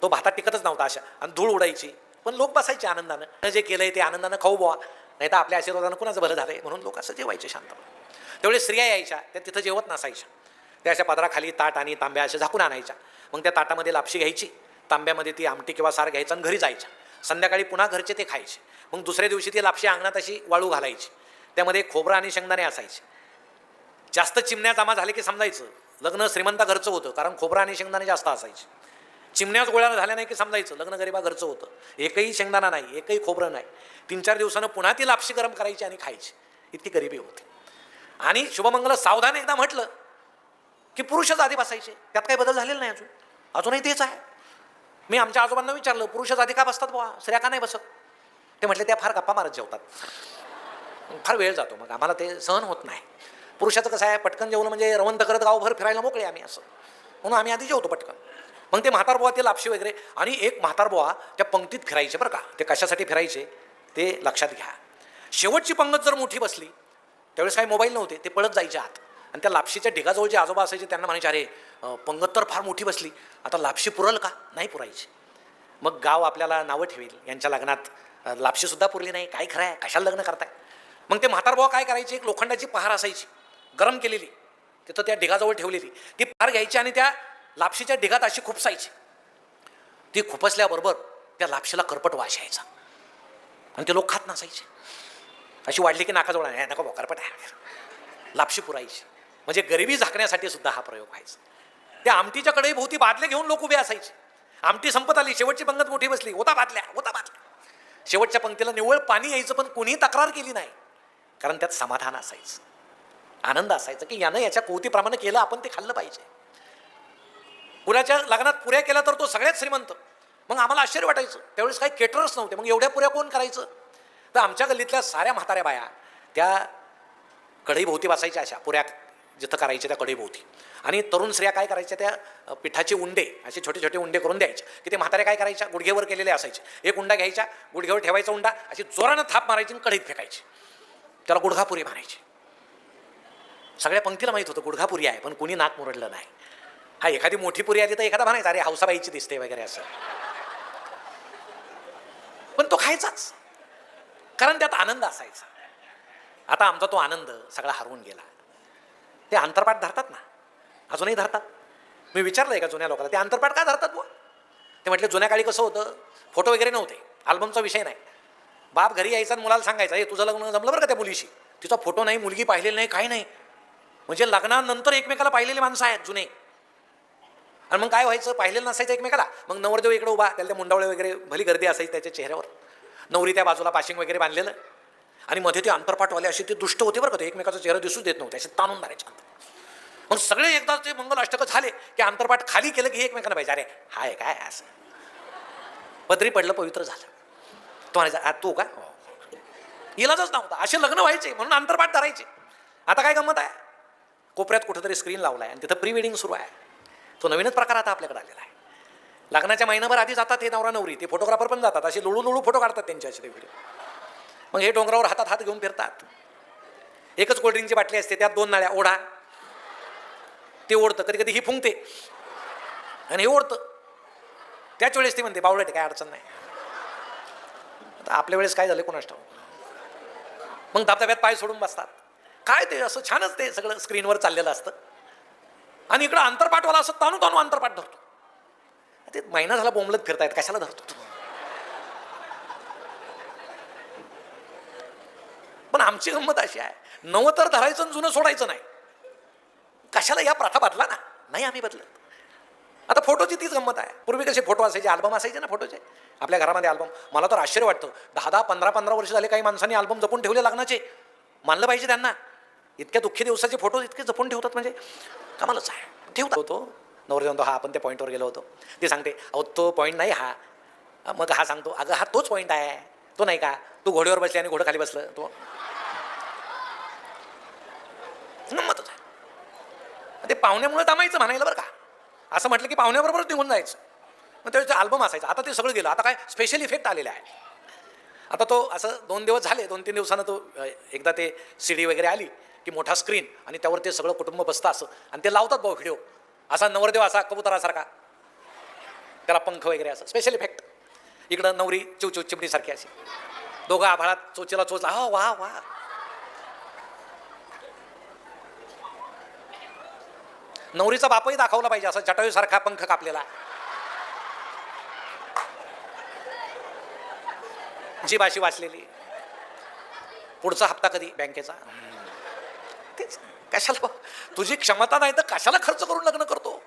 तो भातात टिकतच नव्हता अशा, आणि धूळ उडायची. पण लोक बसायचे आनंदानं, जे केलंय ते आनंदानं खाऊ बुवा, नाही तर आपल्या आशीर्वादानं कुणाचं भलं झालंय म्हणून लोक असं जेवायचे शांत. त्यावेळेस स्त्रिया यायच्या, त्या तिथं जेवत नसायच्या. त्या अशा पदराखाली ताट आणि तांब्या अशा झाकून आणायच्या. मग त्या ताटामध्ये लापशी घ्यायची, तांब्यामध्ये ती आमटी किंवा सार घ्यायचं आणि घरी जायच्या. संध्याकाळी पुन्हा घरचे ते खायचे. मग दुसऱ्या दिवशी ती लापशी अंगणात अशी वाळू घालायची, त्यामध्ये खोबरं आणि शेंगदाणे असायचे. जास्त चिमण्या जमा झाले की समजायचं लग्न श्रीमंता घरचं होतं, कारण खोबरं आणि शेंगदाणे जास्त असायचे. चिमण्याच गोळ्या झाल्या नाही की समजायचं लग्न गरिबा घरचं होतं. एकही शेंगदाणा नाही, एकही खोबरं नाही. 3-4 दिवसानं पुन्हा ती लापशी गरम करायची आणि खायची. इतकी गरिबी होती. आणि शुभमंगल सावधान एकदा म्हटलं की पुरुषच आधी बसायचे. त्यात काही बदल झालेला नाही अजूनही तेच आहे. मी आमच्या आजोबांना विचारलं, पुरुषच आधी का बसतात बुवा, स्त्रिया का नाही बसत? ते म्हटले त्या फार गप्पा मारत जेवतात, फार वेळ जातो, मग आम्हाला ते सहन होत नाही. पुरुषाचं कसं आहे, पटकन जेवलं म्हणजे रवंत करत गावभर फिरायला मोकळे आम्ही, असं म्हणून आम्ही आधी जेवतो पटकन. मग ते म्हातारबुवा ते लापशी वगैरे, आणि एक म्हातारबुवा त्या पंक्तीत फिरायचे बरं का. ते कशासाठी फिरायचे ते लक्षात घ्या. शेवटची पंगत जर मोठी बसली, त्यावेळेस काही मोबाईल नव्हते, ते पळत जायचे आत आणि त्या लापशीच्या ढिगाजवळ जे आजोबा असायचे त्यांना म्हणायचे, अरे पंगत तर फार मोठी बसली, आता लापशी पुरल का? नाही पुरायची. मग गाव आपल्याला नावं ठेवेल, यांच्या लग्नात लापशीसुद्धा पुरली नाही, काय खरं आहे, कशाला लग्न करताय? मग ते म्हातारबुवा काय करायचे, एक लोखंडाची पहार असायची गरम केलेली, तिथं त्या ढिगाजवळ ठेवलेली, ती पहार घ्यायची आणि त्या लापशीच्या ढिगात अशी खुपसायची. ती खुपसल्याबरोबर त्या लापशीला करपट वास यायचा आणि ते लोक खात नसायचे. अशी वाढली की नाकाजवळ आहे, नको भाऊ करपट आहे, लापशी पुरायची. म्हणजे गरिबी झाकण्यासाठी सुद्धा हा प्रयोग व्हायचा. त्या आमटीच्या कढई भोवती बादल्या घेऊन लोक उभे असायचे. आमटी संपत आली, शेवटची पंगत मोठी बसली, होता बादल्या. शेवटच्या पंक्तीला निव्वळ पाणी यायचं, पण कोणीही तक्रार केली नाही, कारण त्यात समाधान असायचं, आनंद असायचा की यानं याच्या कोवतीप्रमाणे केलं, आपण ते खाल्लं पाहिजे. पुऱ्याच्या लग्नात पुऱ्या केल्या तर तो सगळ्यात श्रीमंत. मग आम्हाला आश्चर्य वाटायचं, त्यावेळेस काही केटरर्स नव्हते, मग एवढ्या पुऱ्या कोण करायचं? तर आमच्या गल्लीतल्या साऱ्या म्हाताऱ्या बाया त्या कढईभोवती बसायच्या, अशा पुऱ्या जिथं करायच्या त्या कढईभोवती. आणि तरुण स्त्रिया काय करायच्या, त्या पिठाचे उंडे असे छोटे छोटे उंडे करून द्यायचे की ते म्हाताऱ्या काय करायच्या, गुडघेवर केलेले असायचे. एक उंडा घ्यायच्या, गुडघेवर ठेवायचा उंडा, अशी जोरानं थाप मारायची आणि कढईत फेकायची. त्याला गुडघापुरी म्हणायची. सगळ्या पंक्तीला माहीत होतं गुडघापुरी आहे, पण कोणी नाक मुरडलं नाही. हा एखादी मोठी पुरी आली तर एखादा म्हणायचा, अरे हौसाबाईची दिसते वगैरे असं, पण तो खायचाच, कारण त्यात आनंद असायचा. आता आमचा तो आनंद सगळा हरवून गेला. ते अंतरपाठ धरतात ना, अजूनही धरतात. मी विचारलं एका जुन्या लोकांना, ते अंतरपाठ का धरतात बुवा? ते म्हटले, जुन्या काळी कसं होतं, फोटो वगैरे नव्हते, अल्बमचा विषय नाही. बाप घरी यायचा आणि मुलाला सांगायचा, हे तुझं लग्न जमलं बरं का त्या मुलीशी, तिचा फोटो नाही, मुलगी पाहिलेली नाही, काही नाही. म्हणजे लग्नानंतर एकमेकाला पाहिलेली माणसं आहेत जुने. आणि मग काय व्हायचं, पाहिलेलं नसायचं एकमेकाला. मग नवरदेव इकडे उभा, त्याला त्या मुंडावळे वगैरे भली गर्दी असायची त्याच्या चेहऱ्यावर, नवरी त्या बाजूला पाशिंग वगैरे बांधलेलं, आणि मध्ये ते अंतरपाठवाले असे ते दुष्ट होते बरं का, ते एकमेकाचा चेहरा दिसूच देत नव्हते, असे ताणून धरायचे. मग सगळे एकदा ते मंगल अष्टक झाले की अंतरपाठ खाली केलं की एकमेकांना पाहिजे, अरे हाय काय असं, पदरी पडलं, पवित्र झालं. तो म्हणायचा, तू का? इलाजच नव्हता, असे लग्न व्हायचे म्हणून अंतरपाठ धरायचे. आता काय गंमत आहे, कोपऱ्यात कुठेतरी स्क्रीन लावलाय आणि तिथं प्री वेडिंग सुरू आहे. तो नवीनच प्रकार आता आपल्याकडे आलेला आहे. लग्नाच्या महिनाभर आधी जातात हे नवरा नवरी, ते फोटोग्राफर पण जातात, असे लुळू फोटो काढतात त्यांचे असे ते व्हिडिओ. मग हे डोंगरावर हातात हात घेऊन फिरतात. एकच कोल्ड्रिंकची बाटली असते, त्यात 2 नाळ्या, ओढा, ते ओढतं, कधी कधी ही फुंकते आणि हे ओढतं. त्याच वेळेस ती म्हणते, बावळट काय अडचण नाही. आता आपल्या वेळेस काय झालं कोणास ठाऊक. मग धबधब्यात पाय सोडून बसतात. काय ते असं छानच ते सगळं स्क्रीनवर चाललेलं असतं, आणि इकडं अंतरपाठवाला असं ताणू अंतरपाठ धरतो. ते महिना झाला बोंबलत फिरतायत, कशाला धरतो? पण आमची गंमत अशी आहे, नवं तर धरायचं आणि जुनं सोडायचं नाही. कशाला या प्रथा बदला ना. नाही आम्ही बदलत. आता फोटोची तीच गंमत आहे. पूर्वी कसे फोटो असायचे, अल्बम असायचे ना फोटोचे आपल्या घरामध्ये अल्बम. मला तर आश्चर्य वाटतं, 10-10, 15-15 वर्ष झाले काही माणसांनी अल्बम जपून ठेवले लग्नाचे. मानलं पाहिजे त्यांना. इतक्या दुःखी दिवसाचे फोटो इतके जपून ठेवतात म्हणजे कमालच आहे. ठेवता होतो नवरदेव म्हणतो हा आपण त्या पॉईंटवर गेलो होतो. ती सांगते अहो तो पॉईंट नाही हा. मग हा सांगतो अगं हा तोच पॉईंट आहे. तो नाही का तू घोड्यावर बसले आणि घोडं खाली बसलं. तो गंमतच आहे. ते पाहुण्यामुळे थांबायचं म्हणायला बरं का. असं म्हटलं की पाहुण्याबरोबरच निघून जायचं. मग त्याचं अल्बम असायचं. आता ते सगळं गेलं. आता काय स्पेशल इफेक्ट आलेले आहे. आता तो असं 2 दिवस झाले, 2-3 दिवसानं तो एकदा ते CD वगैरे आली की मोठा स्क्रीन आणि त्यावर ते सगळं कुटुंब बसतं असं आणि ते लावतात भाऊ व्हिडिओ. असा नवरदेव असा कबुतरासारखा, त्याला पंख वगैरे असं स्पेशल इफेक्ट. इकडं नवरी चिवचिव चिमणीसारखी अशी, दोघं आभाळात चोचीला चोच. हा वा वा. नवरीचा बापही दाखवला पाहिजे असा जटायूसारखा पंख कापलेला, जीभ अशी वाचलेली. पुढचा हप्ता कधी बँकेचा. तेच कशाला, तुझी क्षमता नाही तर कशाला खर्च करून लग्न करतो.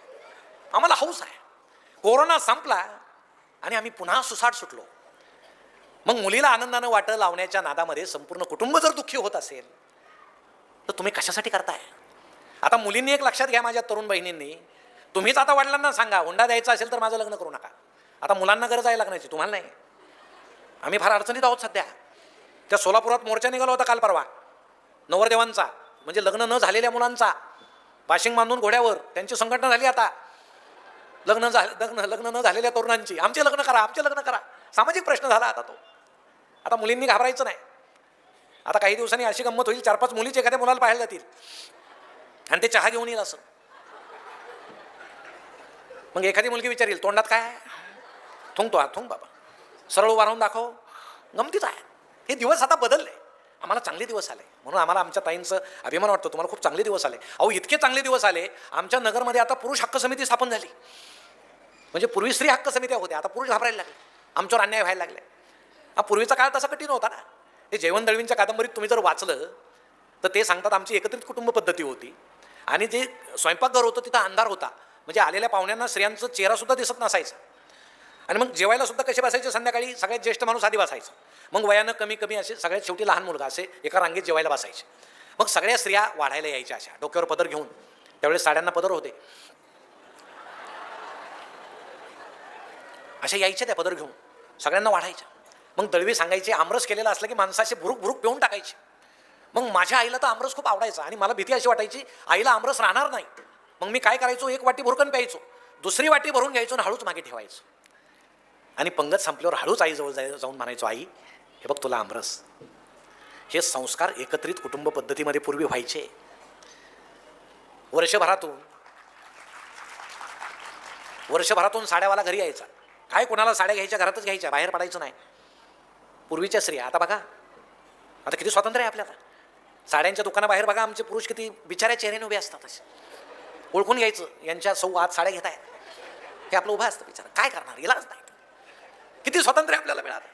आम्हाला हौस आहे. कोरोना संपला आणि आम्ही पुन्हा सुसाट सुटलो. मग मुलीला आनंदानं वाटं लावण्याच्या नादामध्ये संपूर्ण कुटुंब जर दुःखी होत असेल तर तुम्ही कशासाठी करताय. आता मुलींनी एक लक्षात घ्या, माझ्या तरुण बहिणींनी, तुम्हीच आता वडिलांना सांगा हुंडा द्यायचा असेल तर माझं लग्न करू नका. आता मुलांना गरज आहे लग्नाची, तुम्हाला नाही. आम्ही फार अडचणीत आहोत सध्या. त्या सोलापुरात मोर्चा निघाला होता काल परवा नवरदेवांचा, म्हणजे लग्न न झालेल्या मुलांचा. पाशिंग बांधून घोड्यावर त्यांची संघटना झाली. आता लग्न न झालेल्या तरुणांची, आमचे लग्न करा, आमचे लग्न करा. सामाजिक प्रश्न झाला आता तो. आता मुलींनी घाबरायचं नाही. आता काही दिवसांनी अशी गंमत होईल, 4-5 मुलीच एखाद्या मुलाला पाहायला जातील आणि ते चहा घेऊन येईल असं. मग एखादी मुलगी विचारेल तोंडात काय आहे. थुंकतो हा, थुंक बाबा, सरळ उभा राहून दाखव. गमतीच आहे. हे दिवस आता बदलले. आम्हाला चांगले दिवस आले म्हणून आम्हाला आमच्या ताईंचं अभिमान वाटतो. तुम्हाला खूप चांगले दिवस आले. अहो इतके चांगले दिवस आले, आमच्या नगरमध्ये आता पुरुष हक्क समिती स्थापन झाली. म्हणजे पूर्वी स्त्री हक्क समित्या होत्या, आता पुरुष घाबरायला लागले, आमच्यावर अन्याय व्हायला लागले. हा पूर्वीचा काळ तसा कठीण होता ना. ते जयवंत दळवींच्या कादंबरीत तुम्ही जर वाचलं तर ते सांगतात आमची एकत्रित कुटुंब पद्धती होती आणि जे स्वयंपाकघर होतं तिथं अंधार होता. म्हणजे आलेल्या पाहुण्यांना स्त्रियांचा चेहरासुद्धा दिसत नसायचा. आणि मग जेवायला सुद्धा कसे बसायचे, संध्याकाळी सगळ्यात ज्येष्ठ माणूस आधी बसायचं. मग वयानं कमी कमी असे सगळ्यात शेवटी लहान मुलगा असे एका रांगेत जेवायला बसायचे. मग सगळ्या स्त्रिया वाढायला यायच्या अशा डोक्यावर पदर घेऊन. त्यावेळेस साड्यांना पदर होते, अशा यायच्या त्या पदर घेऊन सगळ्यांना वाढायच्या. मग दळवी सांगायचे आमरस केलेला असलं की माणसाचे भुरूक भुरूक पिऊन टाकायचे. मग माझ्या आईला तर आमरस खूप आवडायचा आणि मला भीती अशी वाटायची आईला आमरस राहणार नाही. मग मी काय करायचो, एक वाटी भुरकन प्यायचो, दुसरी वाटी भरून घ्यायचो आणि हळूच मागे ठेवायचो. आणि पंगत संपल्यावर हळूच आईजवळ जाऊन म्हणायचो आई हे बघ तुला आमरस. हे संस्कार एकत्रित कुटुंब पद्धतीमध्ये पूर्वी व्हायचे. वर्षभरातून साड्यावाला घरी यायचा. काय कोणाला साड्या घ्यायच्या घरातच घ्यायच्या, बाहेर पडायचं नाही. पूर्वीच्या स्त्रिया, आता बघा आता किती स्वातंत्र्य आहे आपल्याला. साड्यांच्या दुकानाबाहेर बघा आमचे पुरुष किती बिचाऱ्या चेहऱ्याने उभे असतात. असे ओळखून घ्यायचं यांच्या 6 साड्या घेत आहेत. हे आपलं उभं असतं बिचारा, काय करणार, इलाज नाही. किती स्वातंत्र्य आपल्याला मिळालं.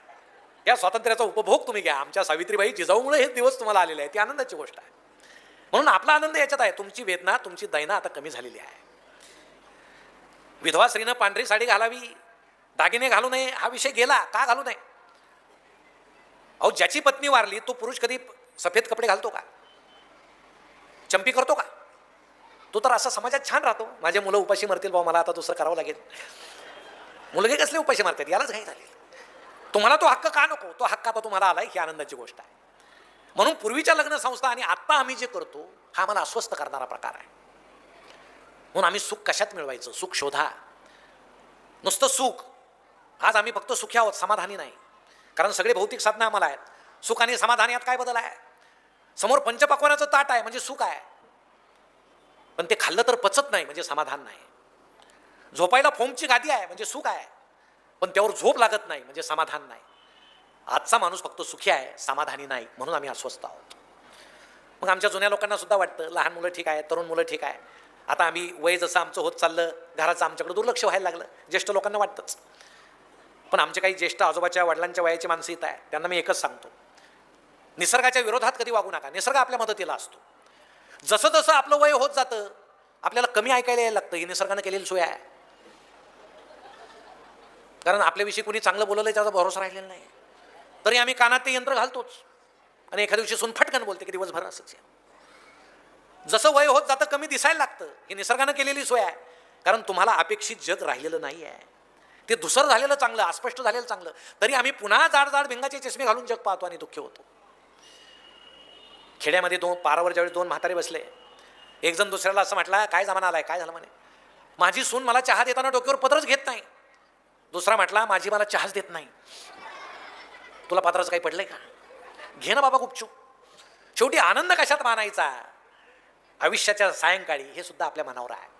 या स्वातंत्र्याचा उपभोग तुम्ही घ्या. आमच्या सावित्रीबाई जिजाऊमुळे हे दिवस तुम्हाला आलेले आहे, ती आनंदाची गोष्ट आहे. म्हणून आपला आनंद याच्यात आहे. तुमची वेदना, तुमची दैना आता कमी झालेली आहे. विधवा स्त्रीनं पांढरी साडी घालावी, दागिने घालू नये हा विषय गेला. का घालू नये. अहो ज्याची पत्नी वारली तो पुरुष कधी सफेद कपडे घालतो का, चंपी करतो का. तो तर असा समाजात छान राहतो. माझे मुलं उपाशी मरतील भाऊ, मला आता दुसरं करावं लागेल. मुलगे कसले उपाशी मारतात, यालाच घाई झाली. तुम्हाला तो हक्क का नको, तो हक्क आता तुम्हाला आलाय, ही आनंदाची गोष्ट आहे. म्हणून पूर्वीच्या लग्न संस्था आणि आत्ता आम्ही जे करतो हा आम्हाला अस्वस्थ करणारा प्रकार आहे. म्हणून आम्ही सुख कशात मिळवायचं, सुख शोधा. नुसतं सुख, आज आम्ही फक्त सुखी आहोत, समाधानी नाही. कारण सगळे भौतिक साधनं आम्हाला आहेत. सुख आणि समाधान यात काय बदल आहे. समोर पंचपक्वानाचं ताट आहे म्हणजे सुख आहे, पण ते खाल्लं तर पचत नाही म्हणजे समाधान नाही. झोपायला फोमची गादी आहे म्हणजे सुख आहे, पण त्यावर झोप लागत नाही म्हणजे समाधान नाही. आजचा माणूस फक्त सुखी आहे, समाधानी नाही, म्हणून आम्ही अस्वस्थ आहोत. मग आमच्या जुन्या लोकांना सुद्धा वाटतं लहान मुलं ठीक आहे, तरुण मुलं ठीक आहे. आता आम्ही वय जसं आमचं होत चाललं, घराचं आमच्याकडे दुर्लक्ष व्हायला लागलं. ज्येष्ठ लोकांना वाटतंच. पण आमचे काही ज्येष्ठ आजोबाच्या वडिलांच्या वयाची माणसं इथं आहे, त्यांना मी एकच सांगतो, निसर्गाच्या विरोधात कधी वागू नका. निसर्ग आपल्या मदतीला असतो. जसं जसं आपलं वय होत जातं आपल्याला कमी ऐकायला यायला लागतं, ही निसर्गानं केलेली सोय आहे. कारण आपल्याविषयी कोणी चांगलं बोलवलं त्याचा भरोसा राहिलेला नाही. तरी आम्ही कानात ते यंत्र घालतोच आणि एखाद्या दिवशी सून फटकन बोलते की दिवसभर असंच आहे. जसं वय होत जातं कमी दिसायला लागतं. ही निसर्गानं केलेली सोय आहे. कारण तुम्हाला अपेक्षित जग राहिलेलं नाही आहे. ते धुसर झालेलं चांगलं, अस्पष्ट झालेलं चांगलं, तरी आम्ही पुन्हा जाड जाड भिंगाचे चष्मे घालून जग पाहतो आणि दुःखी होतो. खेड्यामध्ये पारावर ज्यावेळी दोन म्हातारे बसले, एक जण दुसऱ्याला असं म्हटला, काय जमाना आलाय, काय झालं म्हणे, माझी सून मला चहा देताना डोक्यावर पदरच घेत नाही. दुसरा म्हटला, माझी मला चहाच देत नाही. तुला पदराचं काही पडलंय का? घे ना बाबा गुपचूप. शेवटी आनंद कशात मानायचा? आयुष्याच्या सायंकाळी हे सुद्धा आपल्या मनावर आहे.